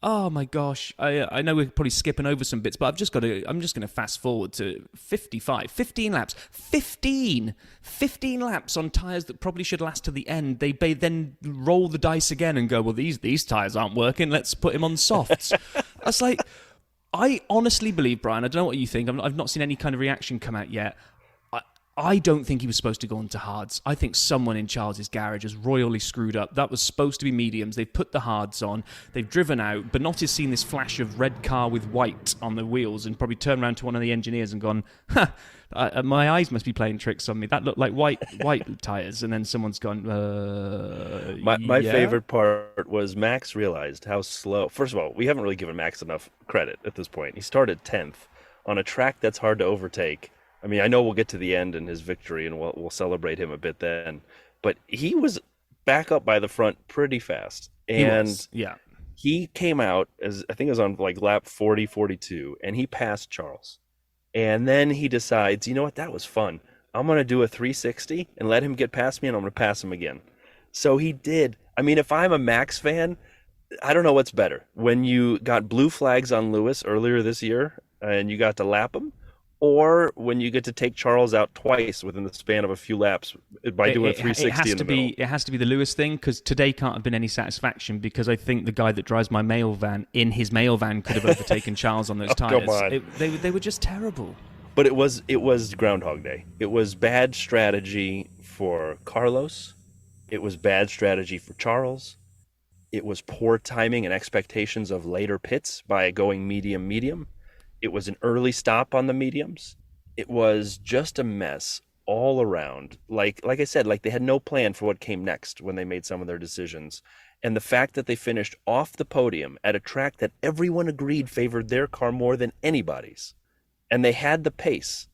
oh my gosh, I know we're probably skipping over some bits, but I'm just going to fast forward to 15 laps. 15 laps on tyres that probably should last to the end. They then roll the dice again and go, well, these tyres aren't working, let's put him on softs. I was like, I honestly believe, Brian, I don't know what you think, I've not seen any kind of reaction come out yet. I don't think he was supposed to go onto hards. I think someone in Charles's garage has royally screwed up. That was supposed to be mediums. They've put the hards on. They've driven out. Bernotti's seen this flash of red car with white on the wheels and probably turned around to one of the engineers and gone, my eyes must be playing tricks on me. That looked like white tyres. And then someone's gone, My yeah? favorite part was Max realized how slow. First of all, we haven't really given Max enough credit at this point. He started 10th on a track that's hard to overtake. I mean, I know we'll get to the end and his victory, and we'll celebrate him a bit then. But he was back up by the front pretty fast. And he came out, as I think it was on like lap 40, 42, and he passed Charles. And then he decides, you know what, that was fun. I'm going to do a 360 and let him get past me, and I'm going to pass him again. So he did. I mean, if I'm a Max fan, I don't know what's better. When you got blue flags on Lewis earlier this year and you got to lap him, or when you get to take Charles out twice within the span of a few laps by doing a It 360 has in to the middle. be the Lewis thing, because today can't have been any satisfaction, because I think the guy that drives my mail van in his mail van could have overtaken Charles on those Come tires. on. They were just terrible. But it was Groundhog Day. It was bad strategy for Carlos. It was bad strategy for Charles. It was poor timing and expectations of later pits by going medium medium. It was an early stop on the mediums. It was just a mess all around. Like I said, like they had no plan for what came next when they made some of their decisions. And the fact that they finished off the podium at a track that everyone agreed favored their car more than anybody's, and they had the pace,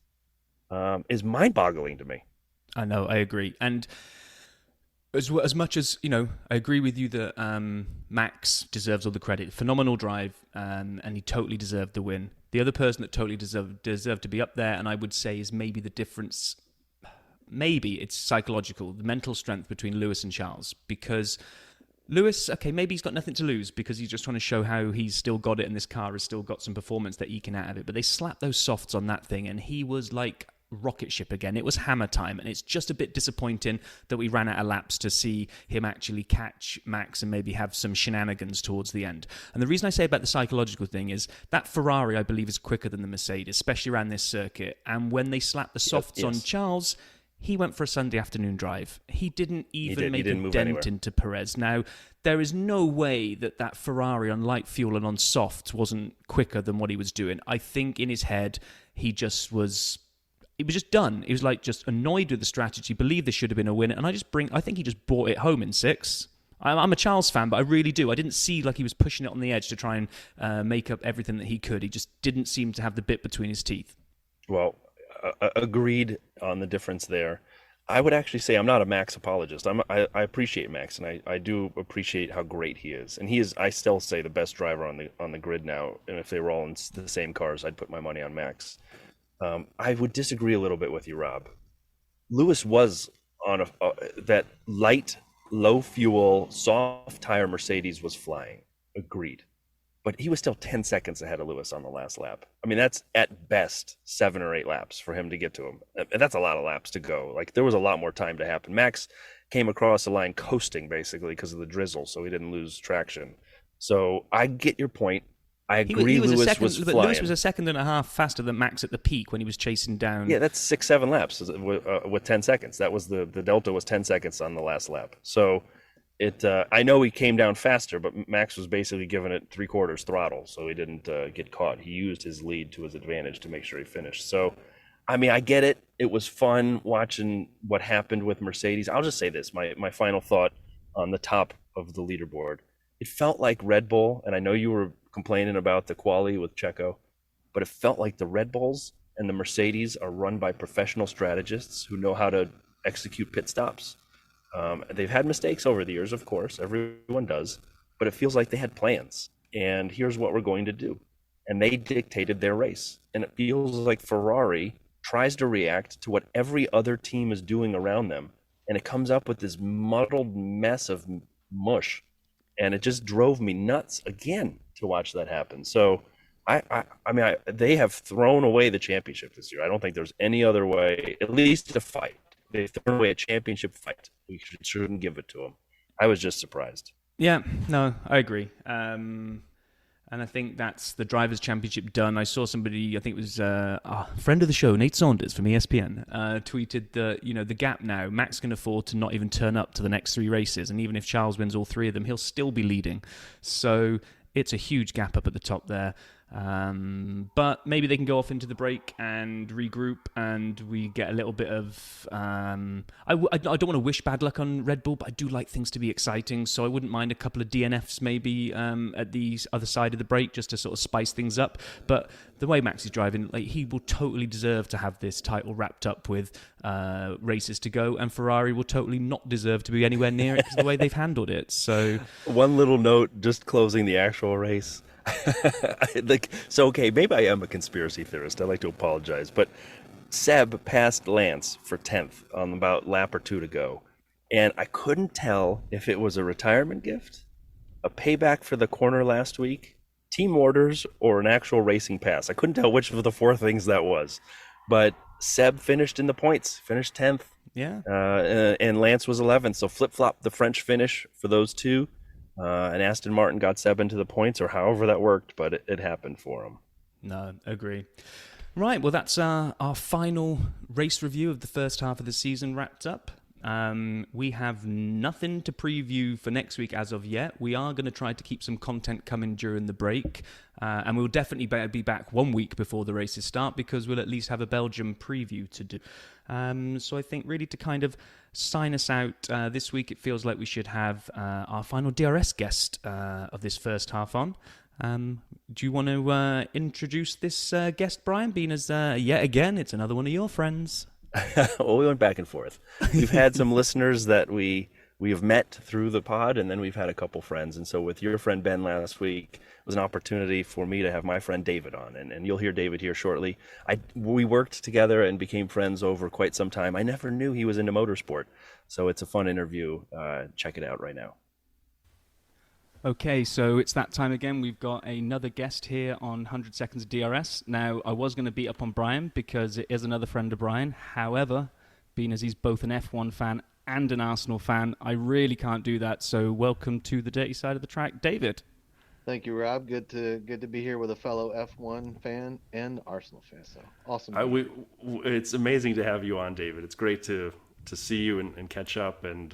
is mind-boggling to me. I know, I agree. And as much as, I agree with you that Max deserves all the credit. Phenomenal drive, and he totally deserved the win. The other person that totally deserved to be up there, and I would say is maybe the difference, maybe it's psychological, the mental strength between Lewis and Charles. Because Lewis, okay, maybe he's got nothing to lose because he's just trying to show how he's still got it and this car has still got some performance that he can out of it. But they slapped those softs on that thing and he was like rocket ship again. It was hammer time, and it's just a bit disappointing that we ran out of laps to see him actually catch Max and maybe have some shenanigans towards the end. And the reason I say about the psychological thing is that Ferrari, I believe, is quicker than the Mercedes, especially around this circuit. And when they slapped the softs on Charles, he went for a Sunday afternoon drive. He didn't even make a dent anywhere into Perez. Now, there is no way that Ferrari on light fuel and on soft wasn't quicker than what he was doing. I think in his head, he was just done. He was like just annoyed with the strategy, believed there should have been a win, and I think he just brought it home in six. I'm a Charles fan, but I really do. I didn't see like he was pushing it on the edge to try and make up everything that he could. He just didn't seem to have the bit between his teeth. Well, agreed on the difference there. I would actually say I'm not a Max apologist. I appreciate Max, and I do appreciate how great he is. And he is, I still say, the best driver on the grid now. And if they were all in the same cars, I'd put my money on Max. I would disagree a little bit with you, Rob. Lewis was on that light, low fuel, soft tire Mercedes was flying. Agreed. But he was still 10 seconds ahead of Lewis on the last lap. I mean, that's at best 7 or 8 laps for him to get to him. And that's a lot of laps to go. Like, there was a lot more time to happen. Max came across the line coasting, basically, because of the drizzle, so he didn't lose traction. So I get your point. I agree Lewis was flying. Lewis was a second and a half faster than Max at the peak when he was chasing down. Yeah, that's 6-7 laps with 10 seconds. That was the delta was 10 seconds on the last lap. So I know he came down faster, but Max was basically giving it 3/4 throttle, so he didn't get caught. He used his lead to his advantage to make sure he finished. So, I mean, I get it. It was fun watching what happened with Mercedes. I'll just say this, my final thought on the top of the leaderboard. It felt like Red Bull, and I know you were complaining about the quali with Checo, but it felt like the Red Bulls and the Mercedes are run by professional strategists who know how to execute pit stops. They've had mistakes over the years, of course. Everyone does. But it feels like they had plans. And here's what we're going to do. And they dictated their race. And it feels like Ferrari tries to react to what every other team is doing around them. And it comes up with this muddled mess of mush. And it just drove me nuts again to watch that happen. So, they have thrown away the championship this year. I don't think there's any other way, at least to fight. They've thrown away a championship fight. We shouldn't give it to them. I was just surprised. Yeah, no, I agree. And I think that's the Drivers' Championship done. I saw somebody, I think it was a friend of the show, Nate Saunders from ESPN, tweeted that, the gap now, Max can afford to not even turn up to the next 3 races. And even if Charles wins all 3 of them, he'll still be leading. So it's a huge gap up at the top there. But maybe they can go off into the break and regroup, and we get a little bit of. I don't want to wish bad luck on Red Bull, but I do like things to be exciting, so I wouldn't mind a couple of DNFs maybe at the other side of the break just to sort of spice things up. But the way Max is driving, like, he will totally deserve to have this title wrapped up with races to go, and Ferrari will totally not deserve to be anywhere near it because of the way they've handled it. So, one little note, just closing the actual race. Okay, maybe I am a conspiracy theorist. I like to apologize, but Seb passed Lance for 10th on about lap or 2 to go, and I couldn't tell if it was a retirement gift a payback for the corner last week, team orders, or an actual racing pass. I couldn't tell which of the four things that was. But Seb finished in the points, finished 10th. Yeah. And Lance was 11th. So flip-flop the French finish for those two. And Aston Martin got Seb into the points, or however that worked, but it happened for him. No, agree. Right, well, that's our final race review of the first half of the season wrapped up. We have nothing to preview for next week as of yet. We are going to try to keep some content coming during the break, and we'll definitely be back 1 week before the races start, because we'll at least have a Belgium preview to do. So I think really to kind of sign us out this week, it feels like we should have our final DRS guest of this first half on. Do you want to introduce this guest, Brian, being as yet again it's another one of your friends? Well, we went back and forth. We've had some listeners that we have met through the pod, and then we've had a couple friends. And so with your friend Ben last week, it was an opportunity for me to have my friend David on, and you'll hear David here shortly. We worked together and became friends over quite some time. I never knew he was into motorsport, so it's a fun interview. Check it out right now. Okay, so it's that time again. We've got another guest here on 100 Seconds DRS. Now, I was going to beat up on Brian because it is another friend of Brian. However, being as he's both an F1 fan and an Arsenal fan, I really can't do that. So welcome to the dirty side of the track, David. Thank you, Rob. Good to be here with a fellow F1 fan and Arsenal fan. So awesome. It's amazing to have you on, David. It's great to see you and catch up. And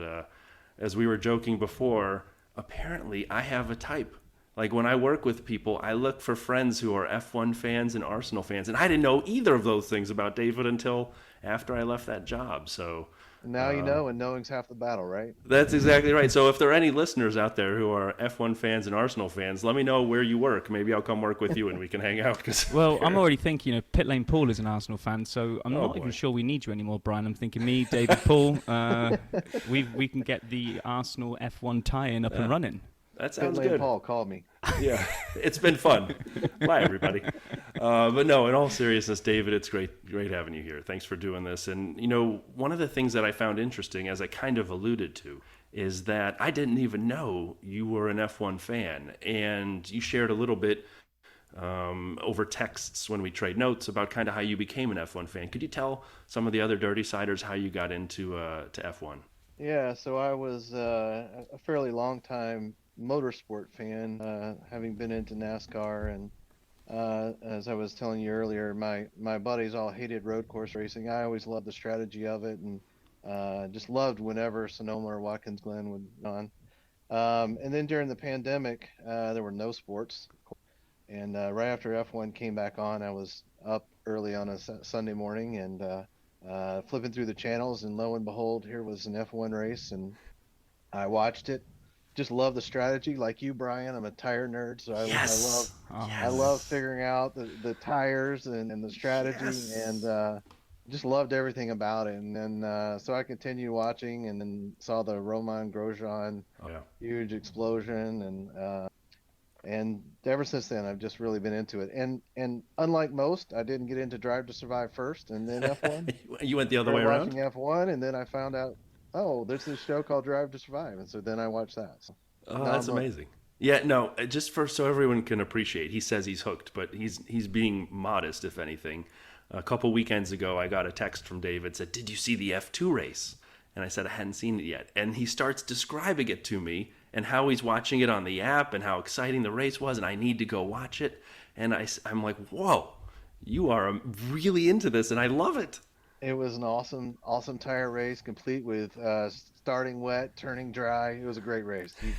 as we were joking before, apparently I have a type. Like when I work with people, I look for friends who are F1 fans and Arsenal fans. And I didn't know either of those things about David until after I left that job. So now you know, and knowing's half the battle, right? That's exactly right. So if there are any listeners out there who are F1 fans and Arsenal fans, let me know where you work. Maybe I'll come work with you and we can hang out. Well, I'm already thinking, Pit Lane Paul is an Arsenal fan, so I'm not even boy. sure we need you anymore, Brian. I'm thinking me, David, Paul, we can get the Arsenal F1 tie-in up and running. That sounds Pit Lane good. Paul called me. Yeah, it's been fun. Bye, everybody. But no, in all seriousness, David, it's great having you here. Thanks for doing this. And, one of the things that I found interesting, as I kind of alluded to, is that I didn't even know you were an F1 fan. And you shared a little bit over texts when we trade notes about kind of how you became an F1 fan. Could you tell some of the other Dirty Siders how you got into to F1? Yeah, so I was a fairly long time motorsport fan, having been into NASCAR, and as I was telling you earlier, my buddies all hated road course racing. I always loved the strategy of it, and just loved whenever Sonoma or Watkins Glen would on. And then during the pandemic, there were no sports, and right after F1 came back on, I was up early on a Sunday morning and flipping through the channels, and lo and behold, here was an F1 race, and I watched it. Just love the strategy, like you, Brian. I'm a tire nerd, so I love figuring out the tires and the strategy, and just loved everything about it. And then so I continued watching, and then saw the Roman Grosjean huge explosion, and ever since then I've just really been into it. And unlike most, I didn't get into Drive to Survive first, and then F1. You went the other way around? Watching F1, and then I found out, oh, there's this show called Drive to Survive, and so then I watched that. So, that's amazing. Yeah, no, just so everyone can appreciate, he says he's hooked, but he's being modest, if anything. A couple weekends ago, I got a text from David, said, "Did you see the F2 race?" And I said I hadn't seen it yet. And he starts describing it to me and how he's watching it on the app and how exciting the race was, and I need to go watch it. And I'm like, whoa, you are really into this, and I love it. It was an awesome tire race, complete with starting wet, turning dry. It was a great race. You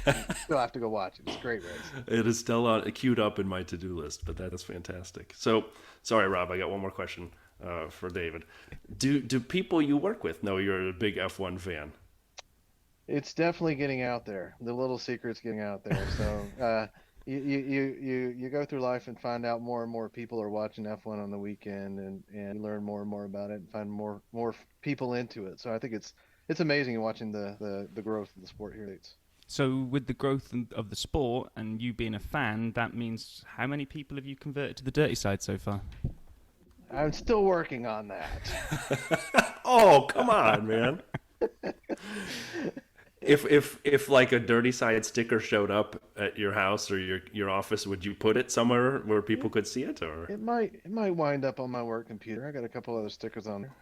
still have to go watch it. It's a great race. It is still queued up in my to-do list, but that is fantastic. So, sorry, Rob, I got one more question for David. Do people you work with know you're a big F1 fan? It's definitely getting out there. The little secret's getting out there. So you go through life and find out more and more people are watching F1 on the weekend, and learn more and more about it, and find more people into it. So I think it's amazing watching the growth of the sport here. So with the growth of the sport and you being a fan, that means how many people have you converted to the dirty side so far? I'm still working on that. Oh, come on, man. If like a dirty side sticker showed up at your house or your office, would you put it somewhere where people could see it, or? It might wind up on my work computer. I got a couple other stickers on there.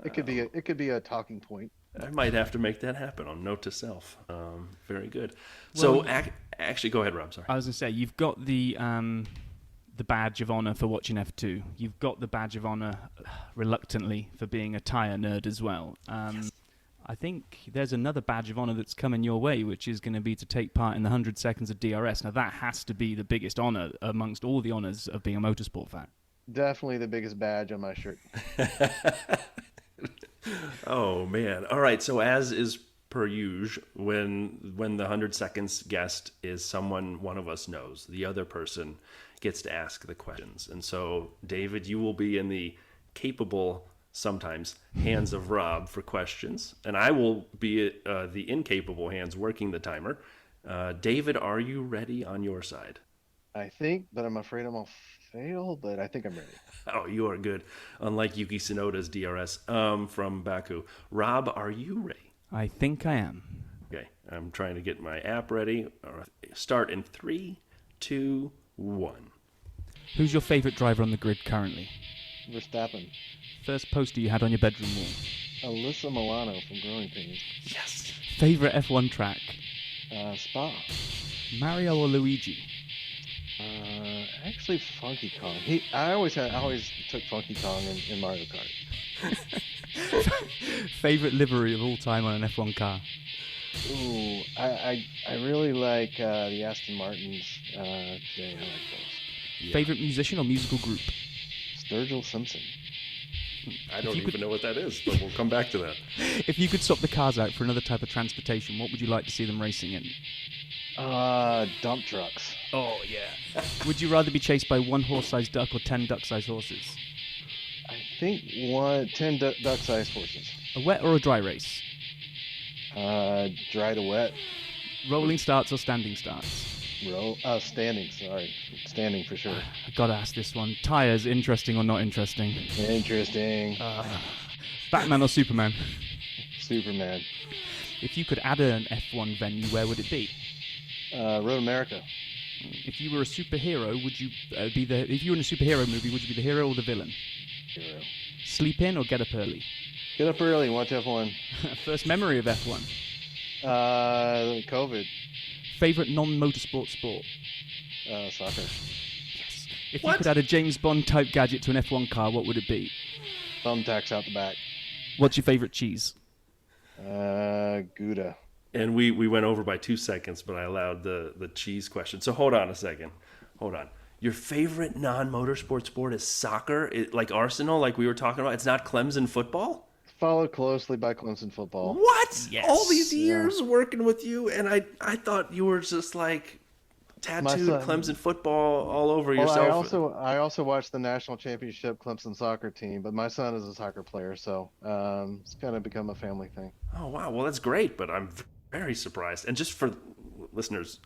It could be a talking point. I might have to make that happen on note to self. Very good. Well, So actually, go ahead, Rob. Sorry. I was going to say, you've got the badge of honor for watching F2. You've got the badge of honor, reluctantly, for being a tyre nerd as well. Yes. I think there's another badge of honor that's coming your way, which is going to be to take part in the 100 seconds of DRS. Now, that has to be the biggest honor amongst all the honors of being a motorsport fan. Definitely the biggest badge on my shirt. Oh man! All right. So as is per usual, when the 100 seconds guest is someone one of us knows, the other person gets to ask the questions. And so, David, you will be in the capable, sometimes, hands of Rob for questions, and I will be the incapable hands working the timer. David, are you ready on your side? I think, but I'm afraid I'm gonna fail. But I think I'm ready. Oh, you are good. Unlike Yuki Tsunoda's DRS from Baku. Rob, are you ready? I think I am. Okay, I'm trying to get my app ready. All right. Start in 3, 2, 1. Who's your favourite driver on the grid currently? Verstappen. First poster you had on your bedroom wall? Alyssa Milano from Growing Pains. Yes. Favourite F1 track? Spa. Mario or Luigi? Actually, Funky Kong. I always took Funky Kong in Mario Kart. Favourite livery of all time on an F1 car? Ooh, I really like the Aston Martins. I like those. Yeah. Favourite musician or musical group? Sturgill Simpson. I don't even know what that is, but we'll come back to that. If you could swap the cars out for another type of transportation, what would you like to see them racing in? Dump trucks. Oh, yeah. Would you rather be chased by one horse-sized duck or 10 duck-sized horses? I think 10 duck-sized horses. A wet or a dry race? Dry to wet. Rolling starts or standing starts? Standing. Sorry, standing for sure. I gotta ask this one. Tyres, interesting or not interesting? Interesting. Batman or Superman? Superman. If you could add an F1 venue, where would it be? Road America. If you were a superhero, would you be the? If you were in a superhero movie, would you be the hero or the villain? Hero. Sleep in or get up early? Get up early and watch F1. First memory of F1. COVID. Favorite non-motorsport sport? Soccer. Yes. If you could add a James Bond type gadget to an F1 car, what would it be? Thumbtacks out the back. What's your favorite cheese? Gouda. And we went over by 2 seconds, but I allowed the cheese question. So hold on a second. Hold on. Your favorite non-motorsport sport is soccer? Like Arsenal, like we were talking about? It's not Clemson football? Followed closely by Clemson football. What? Yes. All these years working with you, and I thought you were just like tattooed Clemson football all over yourself. I also watched the national championship Clemson soccer team, but my son is a soccer player, so it's kind of become a family thing. Oh, wow. Well, that's great, but I'm very surprised. And just for listeners,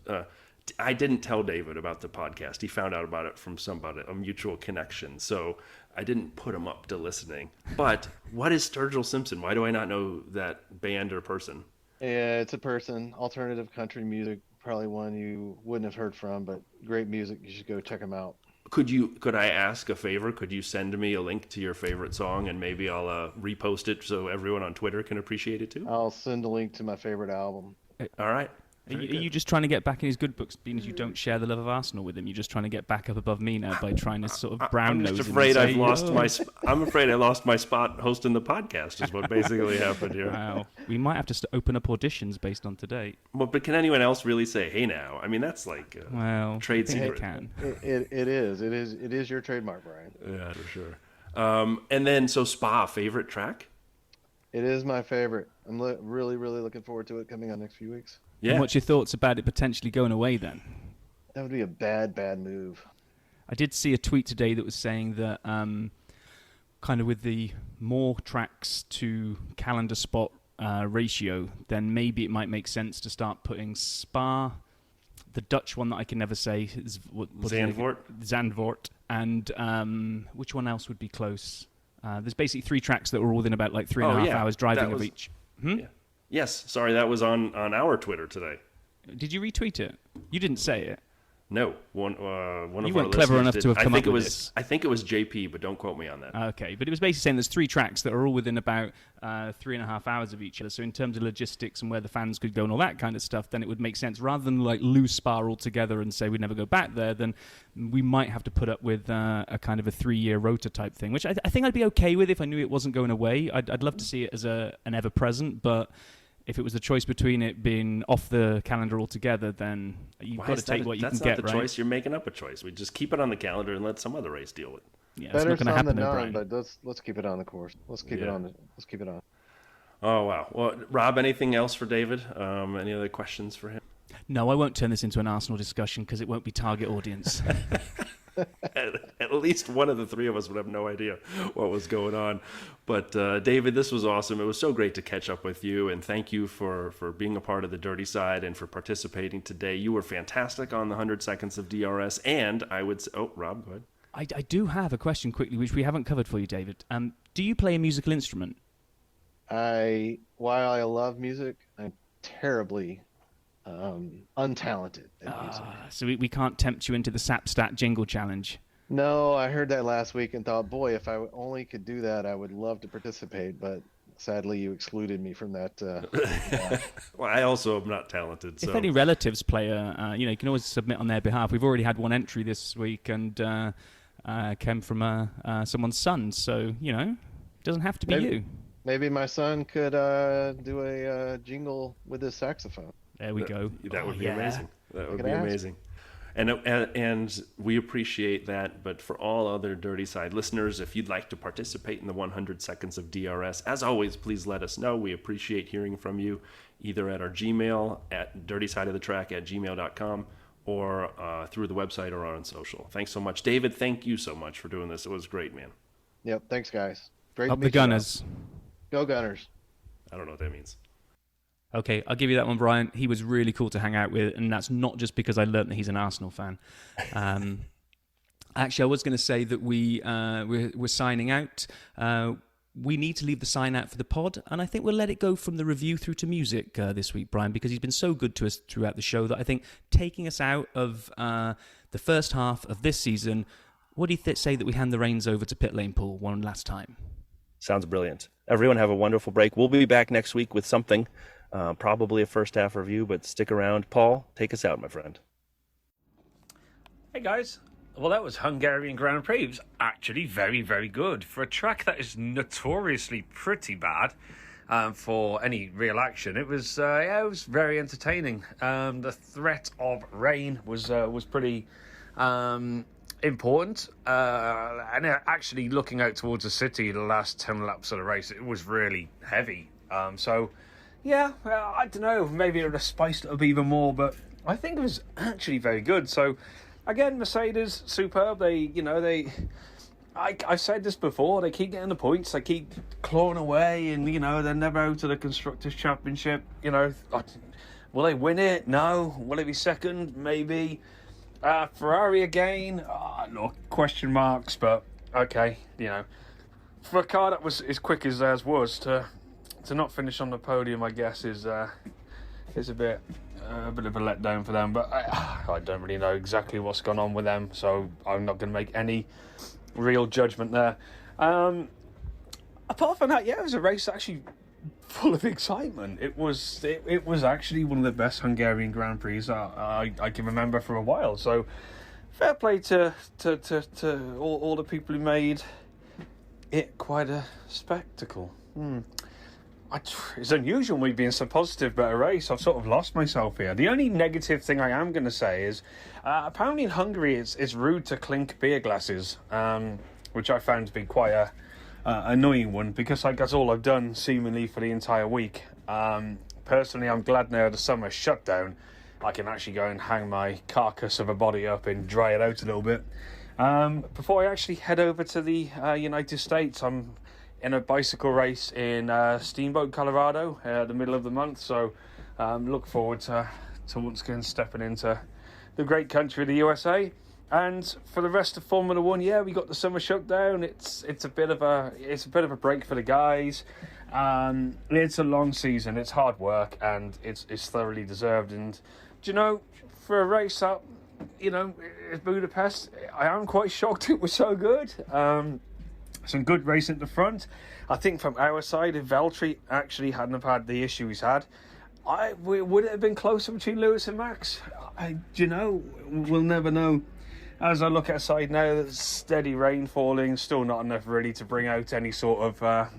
I didn't tell David about the podcast. He found out about it from somebody, a mutual connection. So I didn't put him up to listening. But what is Sturgill Simpson? Why do I not know that band or person? Yeah, it's a person. Alternative country music, probably one you wouldn't have heard from, but great music. You should go check them out. Could I ask a favor? Could you send me a link to your favorite song, and maybe I'll repost it so everyone on Twitter can appreciate it too? I'll send a link to my favorite album. All right. Are you just trying to get back in his good books, being as you don't share the love of Arsenal with him? You're just trying to get back up above me now by trying to sort of brown nose him. I'm afraid I lost my spot hosting the podcast. Is what basically happened here. Wow. We might have to open up auditions based on today. Well, but can anyone else really say, "Hey, now"? I mean, that's like trade secret. It can. It is your trademark, Brian. Yeah, for sure. And then, so Spa, favorite track? It is my favorite. I'm really looking forward to it coming on next few weeks. Yeah. And what's your thoughts about it potentially going away then? That would be a bad move. I did see a tweet today that was saying that kind of with the more tracks to calendar spot ratio, then maybe it might make sense to start putting Spa, the Dutch one that I can never say is Zandvoort, and which one else would be close? There's basically 3 tracks that were all within about like 3.5 hours driving of each. Yeah. Yes, sorry, that was on our Twitter today. Did you retweet it? You didn't say it. No, one of You our weren't clever listeners enough did. to have come I up think it with was this. I think it was JP, but don't quote me on that. Okay, but it was basically saying there's 3 tracks that are all within about 3.5 hours of each other. So in terms of logistics and where the fans could go and all that kind of stuff, then it would make sense. Rather than like lose Spa altogether and say we'd never go back there, then we might have to put up with a kind of a 3-year rota type thing, which I think I'd be okay with if I knew it wasn't going away. I'd love to see it as an ever-present, but if it was the choice between it being off the calendar altogether, then you've got to take what you can get, right? That's not the choice. You're making up a choice. We just keep it on the calendar and let some other race deal with it. Yeah, Better it's not going to some happen, than though, none, Brian. but let's keep it on the course. Let's keep it on. Let's keep it on. Oh, wow. Well, Rob, anything else for David? Any other questions for him? No, I won't turn this into an Arsenal discussion because it won't be target audience. At least one of the 3 of us would have no idea what was going on. But David, this was awesome. It was so great to catch up with you, and thank you for being a part of the Dirty Side and for participating today. You were fantastic on the 100 Seconds of DRS, and I would say... Oh, Rob, go ahead. I do have a question quickly, which we haven't covered for you, David. Do you play a musical instrument? While I love music, I'm terribly untalented at music. So we can't tempt you into the Sapstat jingle challenge. No, I heard that last week and thought, boy, if I only could do that, I would love to participate. But sadly, you excluded me from that. Well, I also am not talented. So. If any relatives play you can always submit on their behalf. We've already had one entry this week, and came from someone's son. So it doesn't have to be you. Maybe my son could do a jingle with his saxophone. There we go. That would be amazing. That would be ask. amazing. And we appreciate that. But for all other Dirty Side listeners, if you'd like to participate in the 100 Seconds of DRS, as always, please let us know. We appreciate hearing from you, either at our Gmail at dirtysideofthetrack@gmail.com or through the website or on social. Thanks so much. David, thank you so much for doing this. It was great, man. Yep. Thanks, guys. Great. Up the Gunners. Go Gunners. I don't know what that means. Okay, I'll give you that one, Brian. He was really cool to hang out with, and that's not just because I learnt that he's an Arsenal fan. Actually, I was going to say that we're signing out. We need to leave the sign out for the pod, and I think we'll let it go from the review through to music this week, Brian, because he's been so good to us throughout the show that I think taking us out of the first half of this season, what do you say that we hand the reins over to Pit Lane Paul one last time? Sounds brilliant. Everyone have a wonderful break. We'll be back next week with something. Probably a first half review, but stick around. Paul, take us out, my friend. Hey guys. Well, that was Hungarian Grand Prix. It was actually very, very good. For a track that is notoriously pretty bad for any real action, it was very entertaining. The threat of rain was pretty important. And actually looking out towards the city, the last 10 laps of the race, it was really heavy. Yeah, I don't know, maybe it would have spiced it up even more, but I think it was actually very good. So, again, Mercedes, superb. I've said this before, they keep getting the points, they keep clawing away, and, they're never out of the Constructors' Championship. Will they win it? No. Will it be second? Maybe. Ferrari again? Look, question marks, but okay, For a car that was as quick as theirs was, to not finish on the podium, I guess, is a bit of a letdown for them. But I don't really know exactly what's gone on with them, so I'm not going to make any real judgment there. Apart from that, yeah, it was a race actually full of excitement. It was actually one of the best Hungarian Grand Prix I can remember for a while. So fair play to all the people who made it quite a spectacle. It's unusual me being so positive about a race. I've sort of lost myself here. The only negative thing I am going to say is apparently in Hungary it's rude to clink beer glasses, which I found to be quite a annoying one, because that's all I've done seemingly for the entire week. Personally, I'm glad now the summer shutdown I can actually go and hang my carcass of a body up and dry it out a little bit. Before I actually head over to the United States, I'm in a bicycle race in Steamboat, Colorado, the middle of the month. So look forward to once again stepping into the great country of the USA. And for the rest of Formula One, yeah, we got the summer shutdown. It's a bit of a break for the guys. It's a long season, it's hard work, and it's thoroughly deserved. And do you know, for a race up, it's Budapest, I am quite shocked it was so good. Some good racing at the front. I think from our side, if Valtteri actually hadn't have had the issue he's had, would it have been closer between Lewis and Max? We'll never know. As I look outside now, there's steady rain falling, still not enough really to bring out any sort of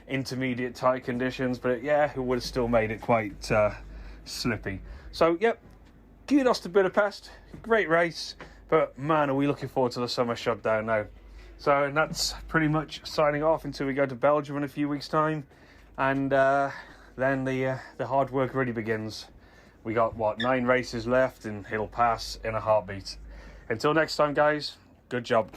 intermediate tyre conditions, but it would have still made it quite slippy. So, kudos to Budapest, great race, but man, are we looking forward to the summer shutdown now. So, and that's pretty much signing off until we go to Belgium in a few weeks' time, and then the hard work really begins. We got 9 races left, and it'll pass in a heartbeat. Until next time, guys, good job.